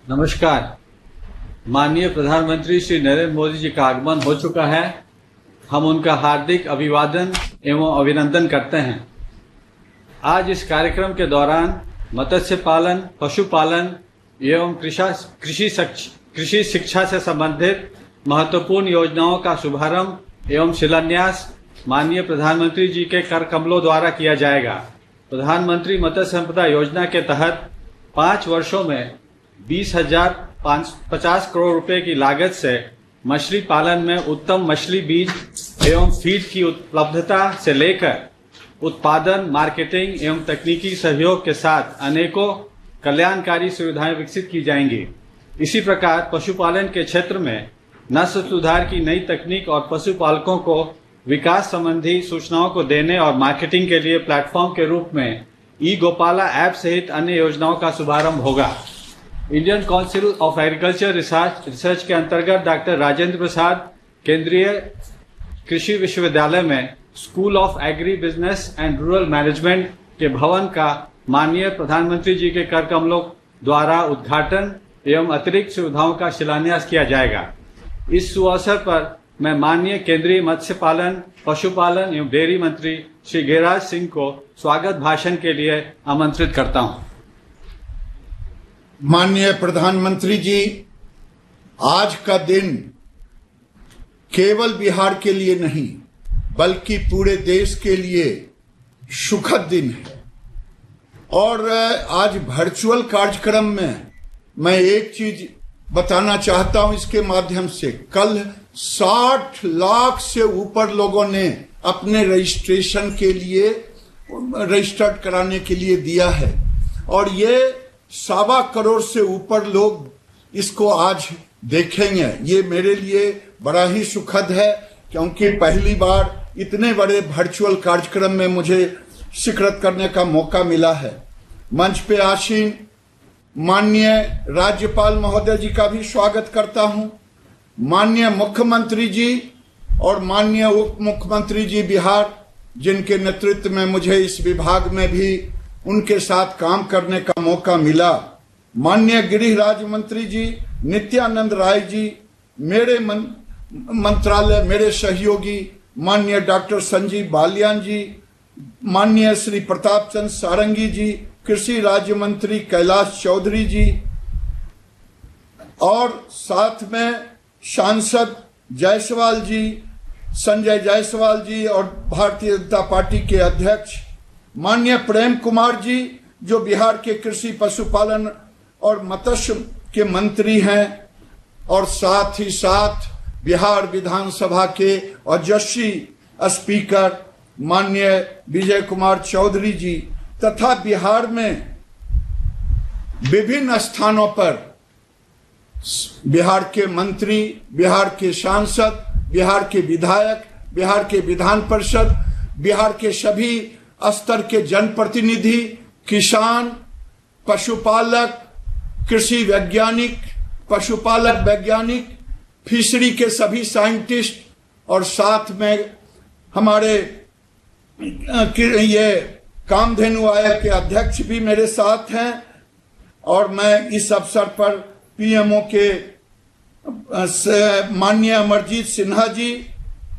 नमस्कार। माननीय प्रधानमंत्री श्री नरेंद्र मोदी जी का आगमन हो चुका है। हम उनका हार्दिक अभिवादन एवं अभिनंदन करते हैं। आज इस कार्यक्रम के दौरान मत्स्य पालन, पशुपालन एवं कृषि शिक्षा से संबंधित महत्वपूर्ण योजनाओं का शुभारंभ एवं शिलान्यास माननीय प्रधानमंत्री जी के कर कमलों द्वारा किया जाएगा। प्रधानमंत्री मत्स्य संपदा योजना के तहत 5 वर्षों में 20,550 करोड़ रुपए की लागत से मछली पालन में उत्तम मछली बीज एवं फीड की उपलब्धता से लेकर उत्पादन, मार्केटिंग एवं तकनीकी सहयोग के साथ अनेकों कल्याणकारी सुविधाएं विकसित की जाएंगी। इसी प्रकार पशुपालन के क्षेत्र में नस्ल सुधार की नई तकनीक और पशुपालकों को विकास संबंधी सूचनाओं को देने और मार्केटिंग के लिए प्लेटफॉर्म के रूप में ई गोपाला ऐप सहित अन्य योजनाओं का शुभारंभ होगा। Indian council of agriculture research के अंतर्गत डॉक्टर राजेंद्र प्रसाद केंद्रीय कृषि विश्वविद्यालय में school of agribusiness and rural management के भवन का माननीय प्रधानमंत्री जी के कर कमलों द्वारा उद्घाटन एवं अतिरिक्त सुविधाओं का शिलान्यास किया जाएगा। इस सुअवसर पर मैं माननीय केंद्रीय मत्स्य पालन, पशुपालन एवं डेयरी मंत्री श्री गिरिराज सिंह को स्वागत भाषण के लिए आमंत्रित करता हूं। माननीय प्रधानमंत्री जी, आज का दिन केवल बिहार के लिए नहीं बल्कि पूरे देश के लिए सुखद दिन है। और आज वर्चुअल कार्यक्रम में मैं एक चीज बताना चाहता हूं इसके माध्यम से। कल 60 लाख से ऊपर लोगों ने अपने रजिस्ट्रेशन के लिए रजिस्टर्ड कराने के लिए दिया है और ये 1.25 करोड़ से ऊपर लोग इसको आज देखेंगे। ये मेरे लिए बड़ा ही सुखद है क्योंकि पहली बार इतने बड़े वर्चुअल कार्यक्रम में मुझे शिरकत करने का मौका मिला है। मंच पे आसीन माननीय राज्यपाल महोदय जी का भी स्वागत करता हूं, माननीय मुख्यमंत्री जी और माननीय उप मुख्यमंत्री जी बिहार, जिनके नेतृत्व में मुझे इस विभाग में भी उनके साथ काम करने का मौका मिला, माननीय गृह राज्य मंत्री जी नित्यानंद राय जी, मेरे मंत्रालय मेरे सहयोगी माननीय डॉक्टर संजीव बालियान जी, माननीय श्री प्रताप चंद्र सारंगी जी, कृषि राज्य मंत्री कैलाश चौधरी जी और साथ में सांसद जायसवाल जी, संजय जायसवाल जी और भारतीय जनता पार्टी के अध्यक्ष माननीय प्रेम कुमार जी, जो बिहार के कृषि पशुपालन और मत्स्य के मंत्री हैं, और साथ ही साथ बिहार विधानसभा के ओजस्वी स्पीकर माननीय विजय कुमार चौधरी जी तथा बिहार में विभिन्न स्थानों पर बिहार के मंत्री, बिहार के सांसद, बिहार के विधायक, बिहार के विधान परिषद, बिहार के सभी स्तर के जनप्रतिनिधि, किसान, पशुपालक, कृषि वैज्ञानिक, पशुपालक वैज्ञानिक, फिशरी के सभी साइंटिस्ट और साथ में हमारे ये कामधेनु आयोग के अध्यक्ष भी मेरे साथ हैं। और मैं इस अवसर पर पीएमओ के माननीय अमरजीत सिन्हा जी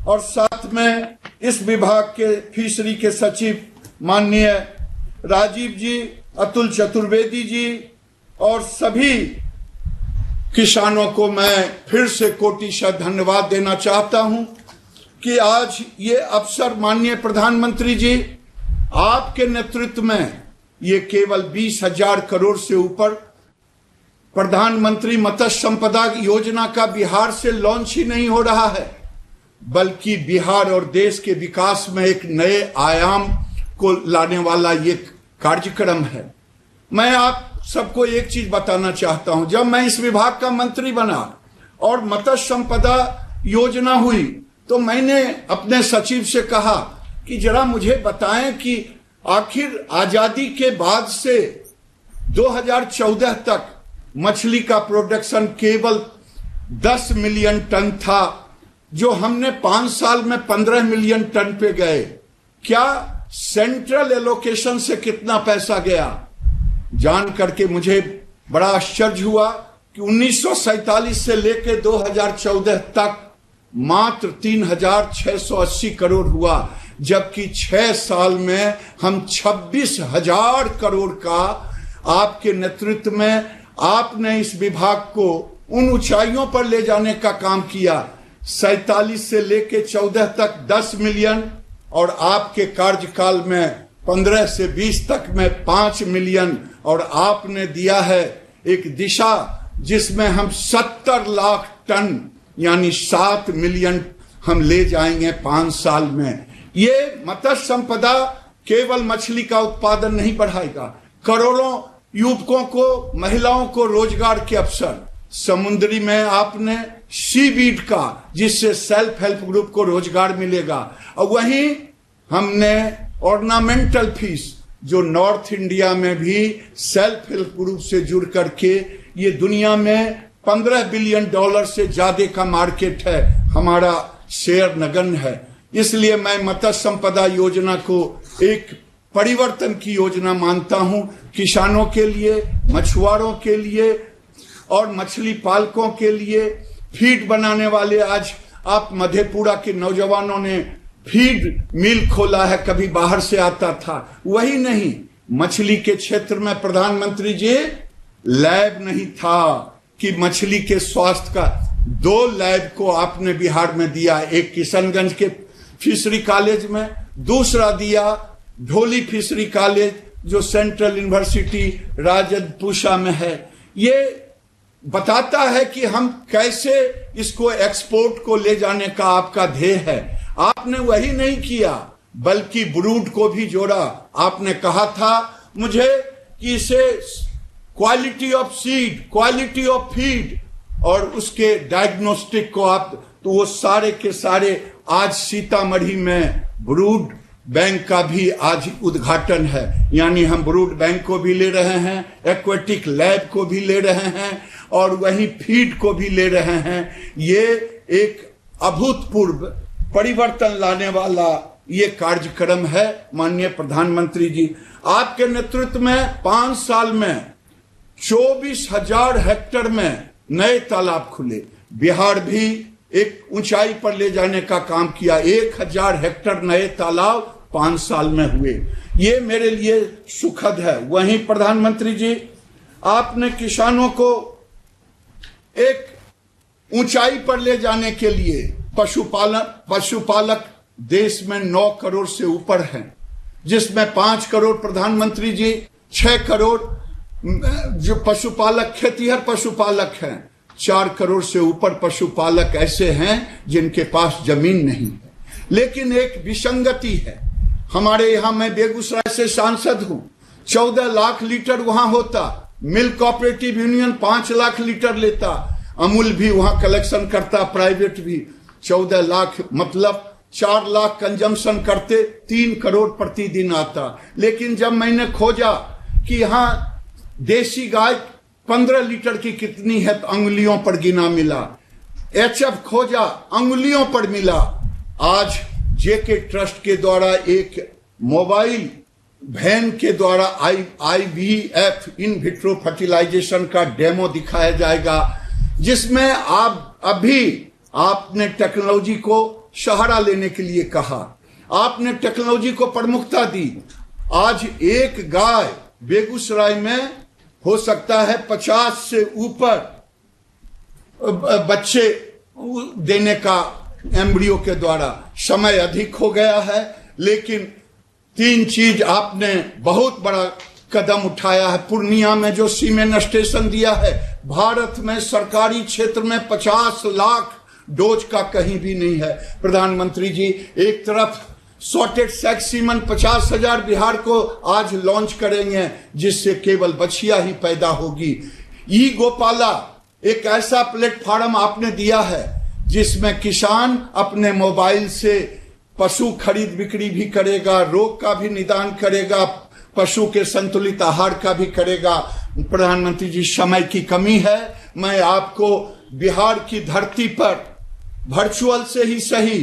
और साथ में इस विभाग के फिशरी के सचिव माननीय राजीव जी, अतुल चतुर्वेदी जी और सभी किसानों को मैं फिर से कोटिशः धन्यवाद देना चाहता हूं कि आज ये अवसर माननीय प्रधानमंत्री जी आपके नेतृत्व में ये केवल 20,000 करोड़ से ऊपर प्रधानमंत्री मत्स्य संपदा योजना का बिहार से लॉन्च ही नहीं हो रहा है, बल्कि बिहार और देश के विकास में एक नए आयाम को लाने वाला ये कार्यक्रम है। मैं आप सबको एक चीज बताना चाहता हूं, जब मैं इस विभाग का मंत्री बना और मत्स्य संपदा योजना हुई तो मैंने अपने सचिव से कहा कि जरा मुझे बताएं कि आखिर आजादी के बाद से 2014 तक मछली का प्रोडक्शन केवल 10 मिलियन टन था, जो हमने 5 साल में 15 मिलियन टन पे गए। क्या सेंट्रल एलोकेशन से कितना पैसा गया? जान करके मुझे बड़ा आश्चर्य हुआ कि 1947 से लेकर 2014 तक मात्र 3,680 करोड़ हुआ, जबकि 6 साल में हम 26,000 करोड़ का आपके नेतृत्व में आपने इस विभाग को उन ऊंचाइयों पर ले जाने का काम किया। 47 से लेकर 14 तक 10 मिलियन और आपके कार्यकाल में 15 से 20 तक में 5 मिलियन, और आपने दिया है एक दिशा जिसमें हम 70 लाख टन यानी 7 मिलियन हम ले जाएंगे 5 साल में। ये मत्स्य संपदा केवल मछली का उत्पादन नहीं बढ़ाएगा, करोड़ों युवकों को, महिलाओं को रोजगार के अवसर, समुद्री में आपने सीवीड का जिससे सेल्फ हेल्प ग्रुप को रोजगार मिलेगा, और वहीं हमने ऑर्नामेंटल फिश जो नॉर्थ इंडिया में भी सेल्फ हेल्प ग्रुप से जुड़ करके ये दुनिया में $15 बिलियन से ज्यादा का मार्केट है, हमारा शेयर नगण्य है। इसलिए मैं मत्स्य संपदा योजना को एक परिवर्तन की योजना मानता हूं, किसानों के लिए, मछुआरों के लिए और मछली पालकों के लिए। फीड बनाने वाले, आज आप मधेपुरा के नौजवानों ने फीड मिल खोला है, कभी बाहर से आता था, वही नहीं, मछली के क्षेत्र में प्रधानमंत्री जी लैब नहीं था कि मछली के स्वास्थ्य का 2 लैब को आपने बिहार में दिया, एक किशनगंज के फिशरी कॉलेज में, दूसरा दिया ढोली फिशरी कॉलेज जो सेंट्रल यूनिवर्सिटी राजपूषा में है। ये बताता है कि हम कैसे इसको एक्सपोर्ट को ले जाने का आपका ध्येय है। आपने वही नहीं किया बल्कि ब्रूड को भी जोड़ा। आपने कहा था मुझे कि इसे quality of seed, quality of feed और उसके डायग्नोस्टिक को आप, तो वो सारे के सारे आज सीतामढ़ी में ब्रूड बैंक का भी आज उद्घाटन है, यानी हम ब्रूड बैंक को भी ले रहे हैं, एक्वेटिक लैब को भी ले रहे हैं और वहीं फीड को भी ले रहे हैं। ये एक अभूतपूर्व परिवर्तन लाने वाला ये कार्यक्रम है। माननीय प्रधानमंत्री जी, आपके नेतृत्व में 5 साल में 24,000 हेक्टेयर में नए तालाब खुले। बिहार भी एक ऊंचाई पर ले जाने का काम किया, 1,000 हेक्टेयर नए तालाब 5 साल में हुए। ये मेरे लिए सुखद है। वहीं प्रधानमंत्री जी, आपने किसानों को एक ऊंचाई पर ले जाने के लिए पशुपालक देश में 9 करोड़ से ऊपर हैं, जिसमें 5 करोड़ प्रधानमंत्री जी, 6 करोड़ जो पशुपालक खेतीहर पशुपालक हैं, 4 करोड़ से ऊपर पशुपालक ऐसे हैं जिनके पास जमीन नहीं है। लेकिन एक विसंगति है, हमारे यहां, मैं बेगूसराय से सांसद हूं, 14 लाख लीटर वहां होता, milk cooperative union 5 lakh litre लेता, अमूल भी वहां कलेक्शन करता, प्राइवेट भी। 14 लाख मतलब 4 लाख कंजम्पशन करते, 3 करोड़ प्रतिदिन आता। लेकिन जब मैंने खोजा कि यहां देसी गाय 15 लीटर की कितनी है, तो अंगुलियों पर गिना मिला। एचएफ खोजा, अंगुलियों पर मिला। आज जेके ट्रस्ट के द्वारा एक मोबाइल वैन के द्वारा IVF इन विट्रो फर्टिलाइजेशन का डेमो दिखाया जाएगा, जिसमें आप अभी आपने टेक्नोलॉजी को सहारा लेने के लिए कहा, आपने टेक्नोलॉजी को प्रमुखता दी। आज एक गाय बेगूसराय में हो सकता है 50 से ऊपर बच्चे देने का एम्ब्रियो के द्वारा। समय अधिक हो गया है, लेकिन 3 चीज आपने बहुत बड़ा कदम उठाया है। पूर्णिया में जो सीमेन स्टेशन दिया है, भारत में सरकारी क्षेत्र में 50 लाख डोज का कहीं भी नहीं है। प्रधानमंत्री जी, एक तरफ सॉर्टेड सेक्स सीमन 50,000 बिहार को आज लॉन्च करेंगे, जिससे केवल बछिया ही पैदा होगी। ई गोपाला एक ऐसा प्लेटफॉर्म आपने दिया है जिसमें किसान अपने मोबाइल से पशु खरीद बिक्री भी करेगा, रोग का भी निदान करेगा, पशु के संतुलित आहार का भी करेगा। प्रधानमंत्री जी, समय की कमी है, मैं आपको बिहार की धरती पर वर्चुअल से ही सही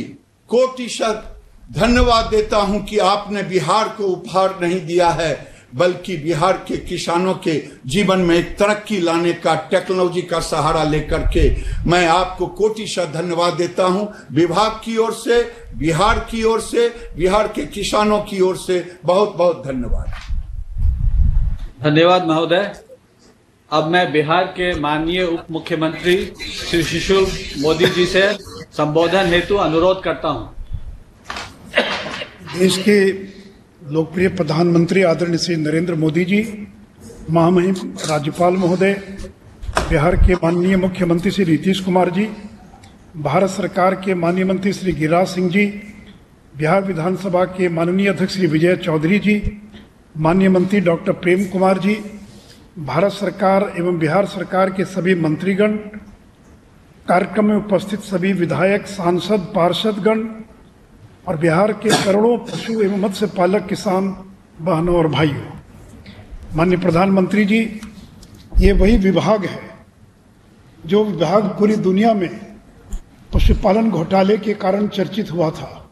कोटि शत धन्यवाद देता हूं कि आपने बिहार को उपहार नहीं दिया है, बल्कि बिहार के किसानों के जीवन में एक तरक्की लाने का, टेक्नोलॉजी का सहारा लेकर के मैं आपको कोटिशः धन्यवाद देता हूं। विभाग की ओर से, बिहार की ओर से, बिहार के किसानों की ओर से बहुत बहुत धन्यवाद। धन्यवाद महोदय। अब मैं बिहार के माननीय उप मुख्यमंत्री श्री सुशील मोदी जी से संबोधन हेतु अनुरोध करता हूं। देश के लोकप्रिय प्रधानमंत्री आदरणीय श्री नरेंद्र मोदी जी, महामहिम राज्यपाल महोदय, बिहार के माननीय मुख्यमंत्री श्री नीतीश कुमार जी, भारत सरकार के माननीय मंत्री श्री गिरिराज सिंह जी, बिहार विधानसभा के माननीय अध्यक्ष श्री विजय चौधरी जी, माननीय मंत्री डॉक्टर प्रेम कुमार जी, भारत सरकार एवं बिहार सरकार के सभी मंत्रीगण, कार्यक्रम में उपस्थित सभी विधायक, सांसद, पार्षदगण और बिहार के करोड़ों पशु एवं मत्स्य पालक किसान बहनों और भाइयों, माननीय प्रधानमंत्री जी, ये वही विभाग है जो विभाग पूरी दुनिया में पशुपालन घोटाले के कारण चर्चित हुआ था।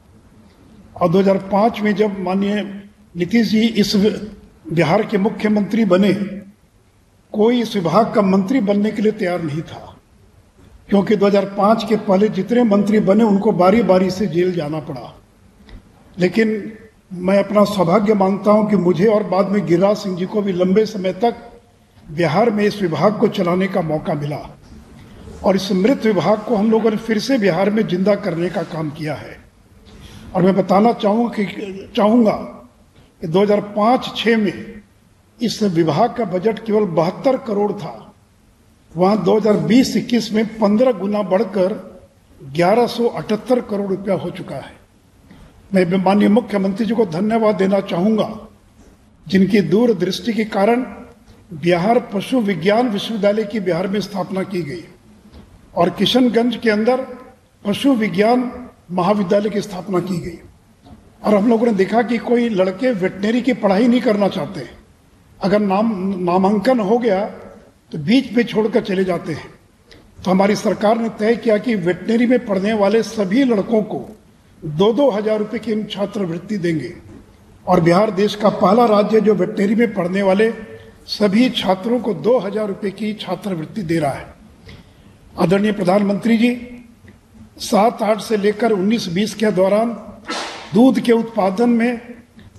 और 2005 में जब माननीय नीतीश जी इस बिहार के मुख्यमंत्री बने, कोई इस विभाग का मंत्री बनने के लिए तैयार नहीं था, क्योंकि 2005 के पहले जितने मंत्री बने उनको बारी बारी से जेल जाना पड़ा। लेकिन मैं अपना सौभाग्य मानता हूं कि मुझे और बाद में गिरिराज सिंह जी को भी लंबे समय तक बिहार में इस विभाग को चलाने का मौका मिला और इस मृत विभाग को हम लोगों ने फिर से बिहार में जिंदा करने का काम किया है। और मैं बताना चाहूंगा कि 2005-06 में इस विभाग का बजट केवल 72 करोड़ था, वहां 2020-21 में 15 गुना बढ़कर 1178 करोड़ रुपया हो चुका है। मैं माननीय मुख्यमंत्री जी को धन्यवाद देना चाहूंगा, जिनकी दूरदृष्टि के कारण बिहार पशु विज्ञान विश्वविद्यालय की बिहार में स्थापना की गई और किशनगंज के अंदर पशु विज्ञान महाविद्यालय की स्थापना की गई। और हम लोगों ने देखा कि कोई लड़के वेटनरी की पढ़ाई नहीं करना चाहते, अगर नामांकन हो गया तो बीच में छोड़कर चले जाते हैं। तो हमारी सरकार ने तय किया कि वेटनरी में पढ़ने वाले सभी लड़कों को 2-2 हजार रुपये की छात्रवृत्ति देंगे और बिहार देश का पहला राज्य जो वेटनरी में पढ़ने वाले सभी छात्रों को 2 हजार रुपये की छात्रवृत्ति दे रहा है। आदरणीय प्रधानमंत्री जी, 7-8 से लेकर 19-20 के दौरान दूध के उत्पादन में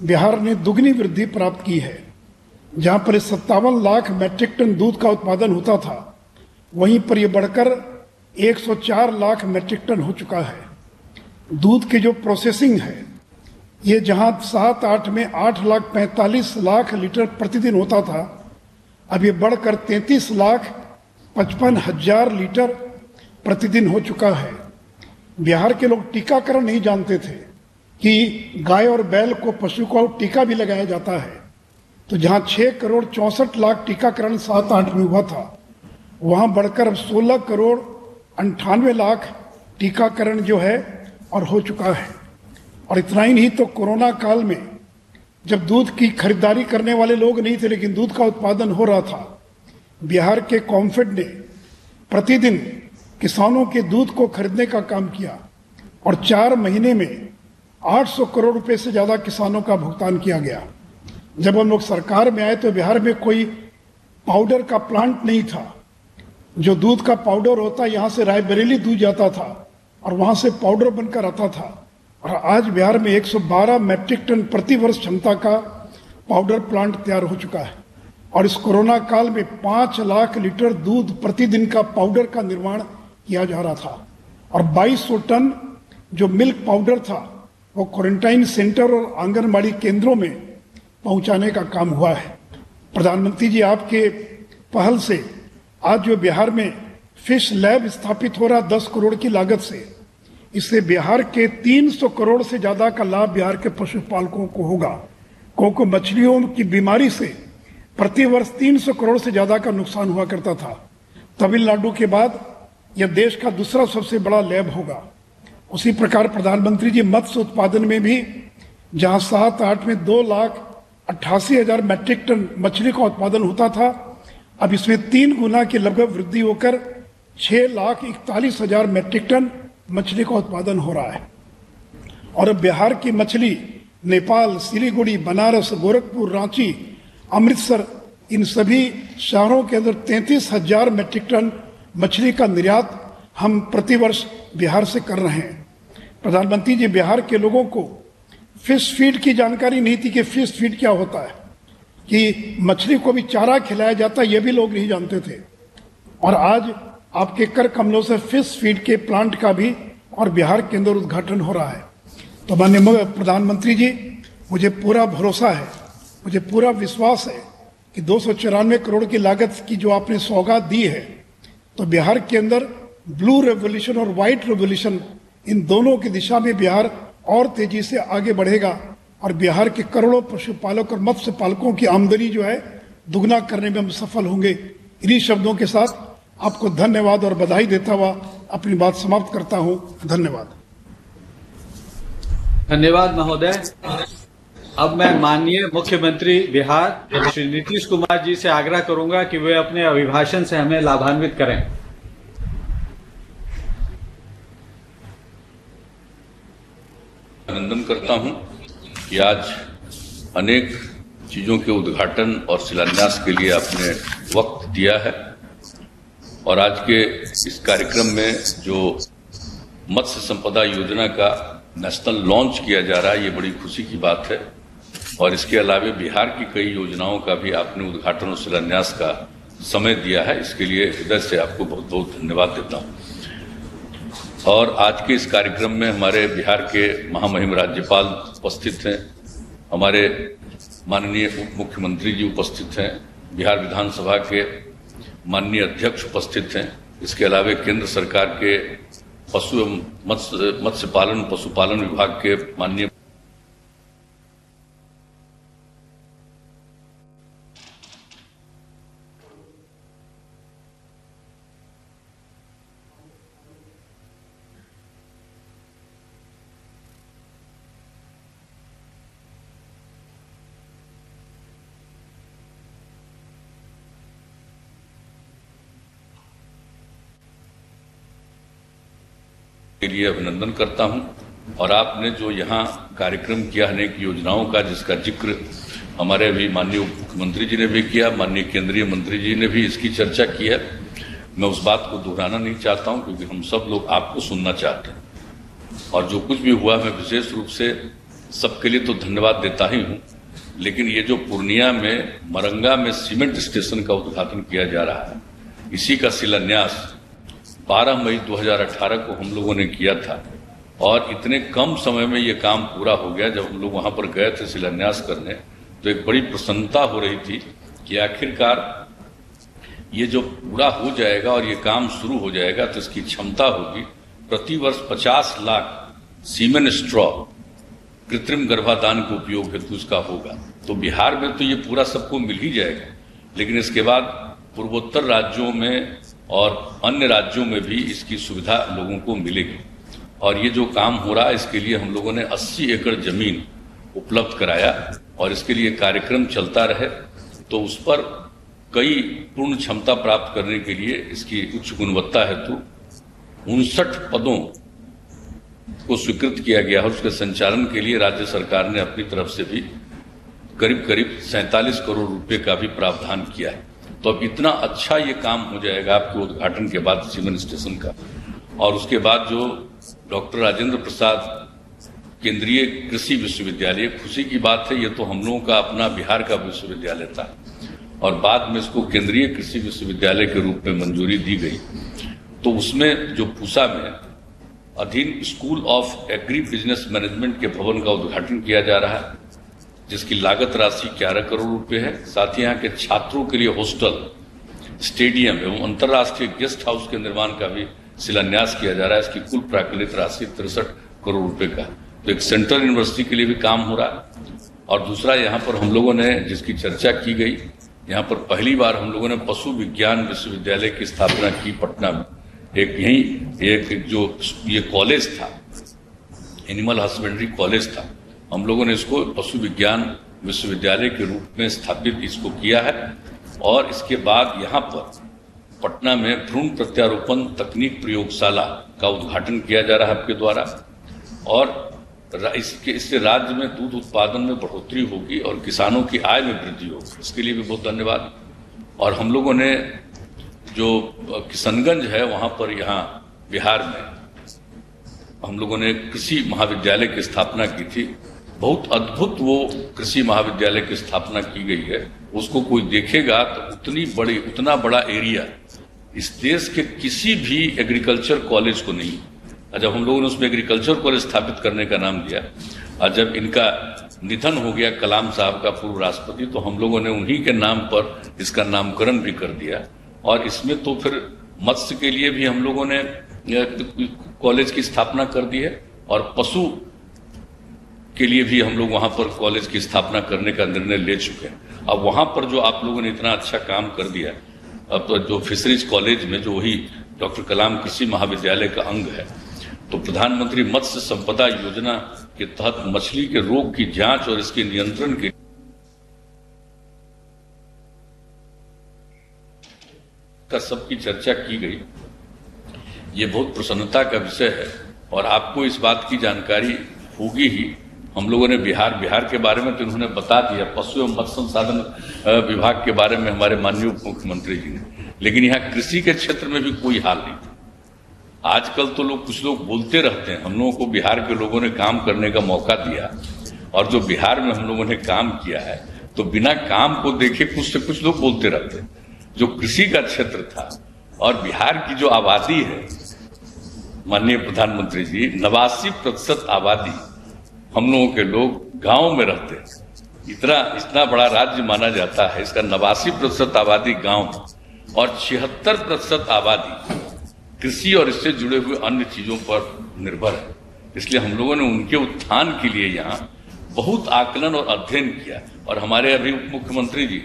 बिहार ने दुगनी वृद्धि प्राप्त की है। जहां पर 57 लाख मैट्रिक टन दूध का उत्पादन होता था, वहीं पर यह बढ़कर 104 लाख मैट्रिक टन हो चुका है। दूध की जो प्रोसेसिंग है, ये जहां 7-8 में 8,45,00,000 लीटर प्रतिदिन होता था, अब ये बढ़कर 33,55,000 लीटर प्रतिदिन हो चुका है। बिहार के लोग टीकाकरण नहीं जानते थे कि गाय और बैल को, पशु को टीका भी लगाया जाता है। तो जहां 6 करोड़ 64 लाख टीकाकरण 7-8 में हुआ था, वहां बढ़कर अब 16 करोड़ 98 लाख टीकाकरण जो है और हो चुका है। और इतना ही नहीं तो कोरोना काल में जब दूध की खरीदारी करने वाले लोग नहीं थे लेकिन दूध का उत्पादन हो रहा था, बिहार के कॉम्फेड ने प्रतिदिन किसानों के दूध को खरीदने का काम किया और 4 महीने में 800 करोड़ रुपए से ज्यादा किसानों का भुगतान किया गया। जब हम लोग सरकार में आए तो बिहार में कोई पाउडर का प्लांट नहीं था। जो दूध का पाउडर होता, यहां से रायबरेली दूध जाता था और वहां से पाउडर बनकर आता था। और आज बिहार में 112 मैट्रिक टन प्रति वर्ष क्षमता का पाउडर प्लांट तैयार हो चुका है। और इस कोरोना काल में 5 लाख लीटर दूध प्रतिदिन का पाउडर का निर्माण किया जा रहा था और 2200 टन जो मिल्क पाउडर था वो क्वारंटाइन सेंटर और आंगनबाड़ी केंद्रों में पहुंचाने का काम हुआ है। प्रधानमंत्री जी, आपके पहल से आज जो बिहार में फिश लैब स्थापित हो रहा 10 करोड़ की लागत से, इससे बिहार के 300 करोड़ से ज्यादा का लाभ बिहार के पशुपालकों को होगा, क्योंकि मछलियों की बीमारी से प्रति वर्ष 300 करोड़ से ज्यादा का नुकसान हुआ करता था। तमिलनाडु के बाद यह देश का दूसरा सबसे बड़ा लैब होगा। उसी प्रकार प्रधानमंत्री जी, मत्स्य उत्पादन में भी जहां 7-8 में 2,88,000 मैट्रिक टन मछली का उत्पादन होता था, अब इसमें 3 गुना की लगभग वृद्धि होकर 6,41,000 मैट्रिक टन मछली का उत्पादन हो रहा है। और अब बिहार की मछली नेपाल, सिलीगुड़ी, बनारस, गोरखपुर, रांची अमृतसर, इन सभी शहरों के अंदर 33,000 मीट्रिक टन मछली का निर्यात हम प्रतिवर्ष बिहार से कर रहे हैं। प्रधानमंत्री जी, बिहार के लोगों को फिश फीड की जानकारी नहीं थी कि फिश फीड क्या होता है, कि मछली को भी चारा खिलाया जाता है, ये भी लोग नहीं जानते थे। और आज आपके कर कमलों से फिश फीड के प्लांट का भी और बिहार के अंदर उद्घाटन हो रहा है। तो माननीय प्रधानमंत्री जी, मुझे पूरा भरोसा है, मुझे पूरा विश्वास है कि 294 करोड़ की लागत की जो आपने सौगात दी है, तो बिहार के अंदर ब्लू रेवोल्यूशन और व्हाइट रेवोल्यूशन, इन दोनों की दिशा में बिहार और तेजी से आगे बढ़ेगा और बिहार के करोड़ों पशुपालक और मत्स्य पालकों की आमदनी जो है दुगना करने में हम सफल होंगे। इन्हीं शब्दों के साथ आपको धन्यवाद और बधाई देता हुआ अपनी बात समाप्त करता हूं। धन्यवाद। धन्यवाद महोदय। अब मैं माननीय मुख्यमंत्री बिहार श्री नीतीश कुमार जी से आग्रह करूंगा कि वे अपने अभिभाषण से हमें लाभान्वित करें। अभिनंदन करता हूं कि आज अनेक चीजों के उद्घाटन और शिलान्यास के लिए आपने वक्त दिया है और आज के इस कार्यक्रम में जो मत्स्य संपदा योजना का नेशनल लॉन्च किया जा रहा है, ये बड़ी खुशी की बात है। और इसके अलावा बिहार की कई योजनाओं का भी आपने उद्घाटन और शिलान्यास का समय दिया है, इसके लिए हृदय से आपको बहुत बहुत धन्यवाद देता हूं। और आज के इस कार्यक्रम में हमारे बिहार के महामहिम राज्यपाल उपस्थित हैं, हमारे माननीय उप मुख्यमंत्री जी उपस्थित हैं, बिहार विधानसभा के माननीय अध्यक्ष उपस्थित हैं। इसके अलावा केंद्र सरकार के पशु एवं मत्स्य पालन पशुपालन विभाग के माननीय के लिए अभिनंदन करता हूं। और आपने जो यहाँ कार्यक्रम किया, अनेक योजनाओं का जिसका जिक्र हमारे अभी माननीय मुख्यमंत्री जी ने भी किया, माननीय केंद्रीय मंत्री जी ने भी इसकी चर्चा की है। मैं उस बात को दोहराना नहीं चाहता हूं क्योंकि हम सब लोग आपको सुनना चाहते हैं। और जो कुछ भी हुआ, मैं विशेष रूप से सबके लिए तो धन्यवाद देता ही हूं, लेकिन ये जो पूर्णिया में मरंगा में सीमेंट स्टेशन का उद्घाटन किया जा रहा है, इसी का शिलान्यास 12 मई 2018 को हम लोगों ने किया था और इतने कम समय में ये काम पूरा हो गया। जब हम लोग वहां पर गए थे शिलान्यास करने, तो एक बड़ी प्रसन्नता हो रही थी कि आखिरकार ये जो पूरा हो जाएगा और ये काम शुरू हो जाएगा तो इसकी क्षमता होगी प्रति वर्ष 50 लाख सीमेन स्ट्रॉ कृत्रिम गर्भाधान के उपयोग हेतु इसका होगा। तो बिहार में तो ये पूरा सबको मिल ही जाएगा, लेकिन इसके बाद पूर्वोत्तर राज्यों में और अन्य राज्यों में भी इसकी सुविधा लोगों को मिलेगी। और ये जो काम हो रहा है, इसके लिए हम लोगों ने 80 एकड़ जमीन उपलब्ध कराया और इसके लिए कार्यक्रम चलता रहे, तो उस पर कई पूर्ण क्षमता प्राप्त करने के लिए इसकी उच्च गुणवत्ता हेतु 59 पदों को स्वीकृत किया गया और उसके संचालन के लिए राज्य सरकार ने अपनी तरफ से भी करीब 47 करोड़ रुपए का भी प्रावधान किया है। तो अब इतना अच्छा ये काम हो जाएगा आपके उद्घाटन के बाद सीमेंट स्टेशन का। और उसके बाद जो डॉक्टर राजेंद्र प्रसाद केंद्रीय कृषि विश्वविद्यालय, खुशी की बात है, ये तो हम लोगों का अपना बिहार का विश्वविद्यालय था और बाद में इसको केंद्रीय कृषि विश्वविद्यालय के रूप में मंजूरी दी गई। तो उसमें जो पूसा में अधीन school of agri business management के भवन का उद्घाटन किया जा रहा है, जिसकी लागत राशि 11 करोड़ रुपए है। साथ ही यहाँ के छात्रों के लिए हॉस्टल, स्टेडियम एवं अंतर्राष्ट्रीय गेस्ट हाउस के निर्माण का भी शिलान्यास किया जा रहा है। इसकी कुल प्राकलित राशि 63 करोड़ रुपए का। तो एक सेंट्रल यूनिवर्सिटी के लिए भी काम हो रहा है। और दूसरा, यहाँ पर हम लोगों ने जिसकी चर्चा की गई, यहाँ पर पहली बार हम लोगों ने पशु विज्ञान विश्वविद्यालय की स्थापना की पटना में। एक जो ये कॉलेज था, एनिमल हस्बेंड्री कॉलेज था, हम लोगों ने इसको पशु विज्ञान विश्वविद्यालय के रूप में स्थापित इसको किया है। और इसके बाद यहाँ पर पटना में भ्रूण प्रत्यारोपण तकनीक प्रयोगशाला का उद्घाटन किया जा रहा है आपके द्वारा। और इससे राज्य में दूध उत्पादन में बढ़ोतरी होगी और किसानों की आय में वृद्धि होगी। इसके लिए भी बहुत धन्यवाद। और हम लोगों ने जो किशनगंज है वहां पर, यहाँ बिहार में हम लोगों ने कृषि महाविद्यालय की स्थापना की थी। बहुत अद्भुत वो कृषि महाविद्यालय की स्थापना की गई है। उसको कोई देखेगा तो उतना बड़ा एरिया इस देश के किसी भी एग्रीकल्चर कॉलेज को नहीं। जब हम लोगों ने उसमें एग्रीकल्चर कॉलेज स्थापित करने का नाम दिया, और जब इनका निधन हो गया कलाम साहब का, पूर्व राष्ट्रपति, तो हम लोगों ने उन्हीं के नाम पर इसका नामकरण भी कर दिया। और इसमें तो फिर मत्स्य के लिए भी हम लोगों ने कॉलेज की स्थापना कर दी है, और पशु के लिए भी हम लोग वहां पर कॉलेज की स्थापना करने का निर्णय ले चुके हैं। अब वहां पर जो आप लोगों ने इतना अच्छा काम कर दिया, अब तो जो फिशरीज कॉलेज में जो वही डॉक्टर कलाम कृषि महाविद्यालय का अंग है, तो प्रधानमंत्री मत्स्य संपदा योजना के तहत मछली के रोग की जांच और इसके नियंत्रण के का सबकी चर्चा की गई। ये बहुत प्रसन्नता का विषय है, और आपको इस बात की जानकारी होगी ही। हम लोगों ने बिहार के बारे में तो इन्होंने बता दिया, पशु एवं मत्स्य संसाधन विभाग के बारे में हमारे माननीय उप मुख्यमंत्री जी ने, लेकिन यहाँ कृषि के क्षेत्र में भी कोई हाल नहीं था। आजकल तो कुछ लोग बोलते रहते हैं। हम लोगों को बिहार के लोगों ने काम करने का मौका दिया, और जो बिहार में हम लोगों ने काम किया है, तो बिना काम को देखे कुछ से कुछ लोग बोलते रहते हैं। जो कृषि का क्षेत्र था, और बिहार की जो आबादी है, माननीय प्रधानमंत्री जी, 89% आबादी हम लोगों के लोग गांव में रहते हैं। इतना बड़ा राज्य माना जाता है, इसका 89% आबादी गांव में, और 76% आबादी कृषि और इससे जुड़े हुए अन्य चीजों पर निर्भर है। इसलिए हम लोगों ने उनके उत्थान के लिए यहाँ बहुत आकलन और अध्ययन किया। और हमारे अभी उप मुख्यमंत्री जी,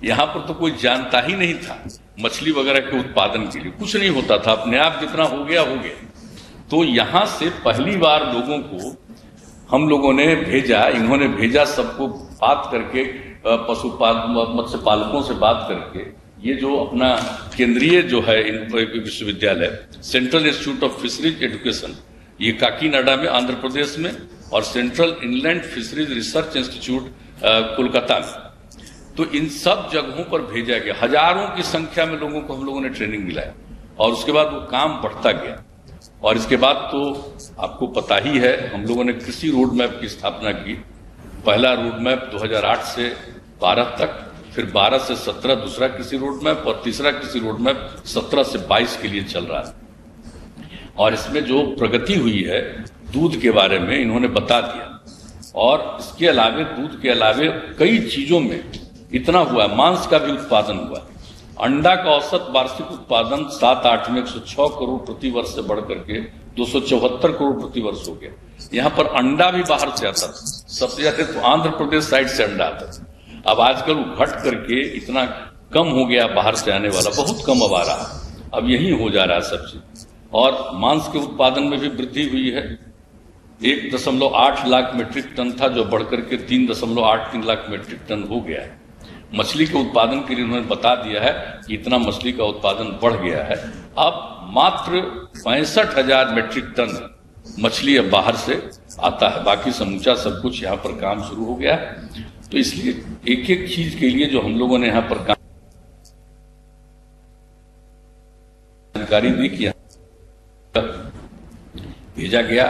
यहाँ पर तो कोई जानता ही नहीं था मछली वगैरह के उत्पादन के लिए, कुछ नहीं होता था, अपने आप जितना हो गया। तो यहाँ से पहली बार लोगों को हम लोगों ने भेजा, इन्होंने भेजा सबको बात करके, मत्स्य पालकों से बात करके, ये जो अपना केंद्रीय जो है विश्वविद्यालय, central institute of fisheries education, ये काकीनाडा में आंध्र प्रदेश में, और central inland fisheries research institute Kolkata में, तो इन सब जगहों पर भेजा गया। हजारों की संख्या में लोगों को हम लोगों ने ट्रेनिंग दिलाया, और उसके बाद वो काम बढ़ता गया। और इसके बाद तो आपको पता ही है, हम लोगों ने कृषि रोड मैप की स्थापना की। पहला रोड मैप 2008 से 12 तक, फिर 12 से 17 दूसरा कृषि रोड मैप, और तीसरा कृषि रोड मैप 17 से 22 के लिए चल रहा है। और इसमें जो प्रगति हुई है दूध के बारे में इन्होंने बता दिया, और इसके अलावे दूध के अलावे कई चीजों में इतना हुआ, मांस का भी उत्पादन हुआ। अंडा का औसत वार्षिक उत्पादन 7-8 में 106 करोड़ प्रति वर्ष से बढ़कर के 274 करोड़ प्रति वर्ष हो गया। यहाँ पर अंडा भी बाहर से आता था, सबसे ज्यादा तो आंध्र प्रदेश साइड से अंडा आता था। अब आजकल वो घट करके इतना कम हो गया, बाहर से आने वाला बहुत कम अब आ रहा, अब यही हो जा रहा है सब चीज। और मांस के उत्पादन में भी वृद्धि हुई है। 1.8 लाख मीट्रिक टन था, जो बढ़कर के 3.83 लाख मीट्रिक टन हो गया है। मछली के उत्पादन के लिए उन्होंने बता दिया है कि इतना मछली का उत्पादन बढ़ गया है। अब मात्र 65,000 मीट्रिक टन मछली अब बाहर से आता है, बाकी समूचा सब कुछ यहाँ पर काम शुरू हो गया है। तो इसलिए एक एक चीज के लिए जो हम लोगों ने यहाँ पर जानकारी दी कि भेजा गया,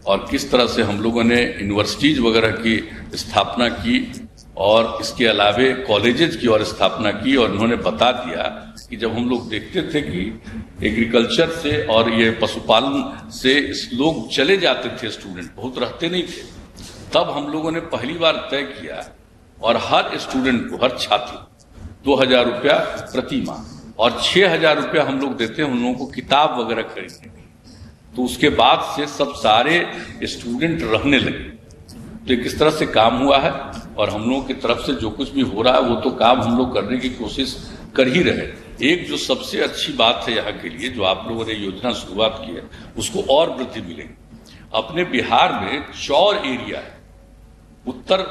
और किस तरह से हम लोगों ने यूनिवर्सिटीज वगैरह की स्थापना की, और इसके अलावे कॉलेजेस की और स्थापना की। और उन्होंने बता दिया कि जब हम लोग देखते थे कि एग्रीकल्चर से और ये पशुपालन से लोग चले जाते थे, स्टूडेंट बहुत रहते नहीं थे, तब हम लोगों ने पहली बार तय किया, और हर स्टूडेंट को, हर छात्र 2,000 रुपया प्रति माह और 6,000 रुपया हम लोग देते हैं उन लोगों को किताब वगैरह खरीदने की। तो उसके बाद से सब सारे स्टूडेंट रहने लगे। तो किस तरह से काम हुआ है, और हम लोगों की तरफ से जो कुछ भी हो रहा है वो तो काम हम लोग करने की कोशिश कर ही रहे। एक जो सबसे अच्छी बात है यहाँ के लिए, जो आप लोगों ने योजना शुरुआत की है, उसको और वृद्धि मिलेगी। अपने बिहार में चौर एरिया है, उत्तर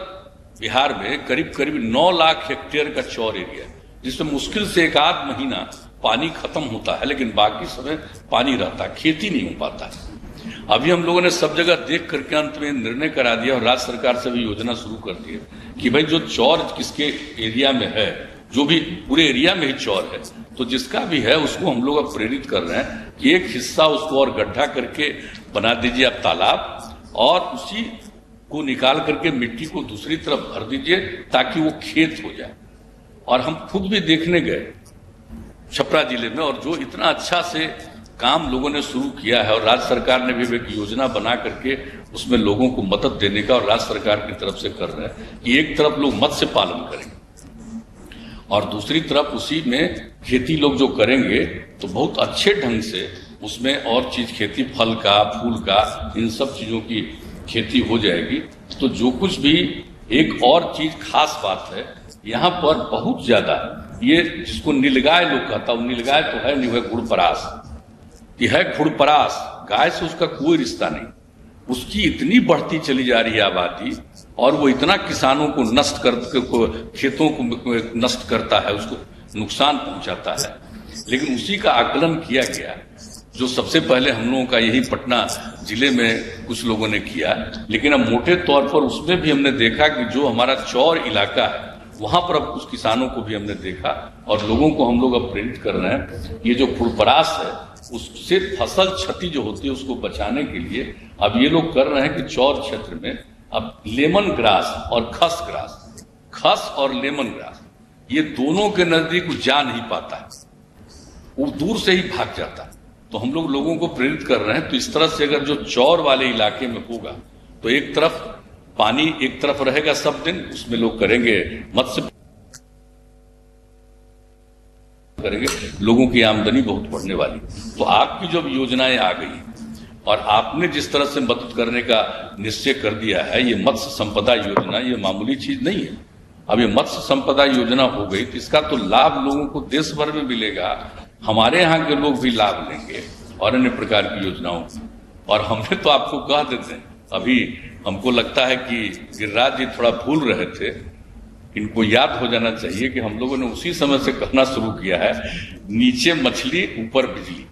बिहार में करीब 9 लाख हेक्टेयर का चौर एरिया है, जिसमें मुश्किल से 1 महीना पानी खत्म होता है, लेकिन बाकी समय पानी रहता है, खेती नहीं हो पाता है। अभी हम लोगों ने सब जगह देख करके अंत में निर्णय करा दिया और राज्य सरकार से भी योजना शुरू कर दी है कि भाई जो चौर किसके एरिया में है, जो भी पूरे एरिया में ही चौर है, तो जिसका भी है उसको हम लोग अब प्रेरित कर रहे हैं कि एक हिस्सा उसको और गड्ढा करके बना दीजिए आप तालाब, और उसी को निकाल करके मिट्टी को दूसरी तरफ भर दीजिए ताकि वो खेत हो जाए। और हम खुद भी देखने गए छपरा जिले में, और जो इतना अच्छा से काम लोगों ने शुरू किया है, और राज्य सरकार ने भी एक योजना बना करके उसमें लोगों को मदद देने का, और राज्य सरकार की तरफ से कर रहे हैं कि एक तरफ लोग मत्स्य पालन करेंगे और दूसरी तरफ उसी में खेती लोग जो करेंगे तो बहुत अच्छे ढंग से उसमें और चीज खेती, फल का, फूल का, इन सब चीजों की खेती हो जाएगी। तो जो कुछ भी एक और चीज खास बात है यहाँ पर बहुत ज्यादा, ये जिसको नीलगाय लोग कहता है, नीलगाय तो है नहीं, है गुड़परास, ये है गुड़परास। गाय से उसका कोई रिश्ता नहीं, उसकी इतनी बढ़ती चली जा रही है आबादी, और वो इतना किसानों को नष्ट कर, खेतों को नष्ट करता है, उसको नुकसान पहुंचाता है। लेकिन उसी का आकलन किया गया, जो सबसे पहले हम लोगों का यही पटना जिले में कुछ लोगों ने किया, लेकिन अब मोटे तौर पर उसमें भी हमने देखा कि जो हमारा चौर इलाका है वहां पर अब कुछ किसानों को भी हमने देखा, और लोगों को हम लोग अब प्रेरित कर रहे हैं। ये जो गुड़परास है उससे फसल क्षति जो होती है उसको बचाने के लिए अब ये लोग कर रहे हैं कि चौर क्षेत्र में अब लेमन ग्रास और खस ग्रास, खस और लेमन ग्रास, ये दोनों के नजदीक जा नहीं पाता है, वो दूर से ही भाग जाता है। तो हम लोग लोगों को प्रेरित कर रहे हैं। तो इस तरह से अगर जो चौर वाले इलाके में होगा तो एक तरफ पानी, एक तरफ रहेगा सब दिन, उसमें लोग करेंगे मत्स्य, करेंगे, लोगों की आमदनी बहुत बढ़ने वाली। तो आपकी जो योजनाएं आ गई और आपने जिस तरह से मदद करने का निश्चय कर दिया है, ये मत्स्य संपदा योजना ये मामूली चीज नहीं है। अब ये मत्स्य संपदा योजना हो गई तो इसका तो लाभ लोगों को देश भर में मिलेगा, हमारे यहाँ के लोग भी लाभ लेंगे और अन्य प्रकार की योजनाओं की। और हमने तो आपको कह देते हैं, अभी हमको लगता है कि गिरिराज जी थोड़ा भूल रहे थे, इनको याद हो जाना चाहिए कि हम लोगों ने उसी समय से कहना शुरू किया है, नीचे मछली ऊपर बिजली,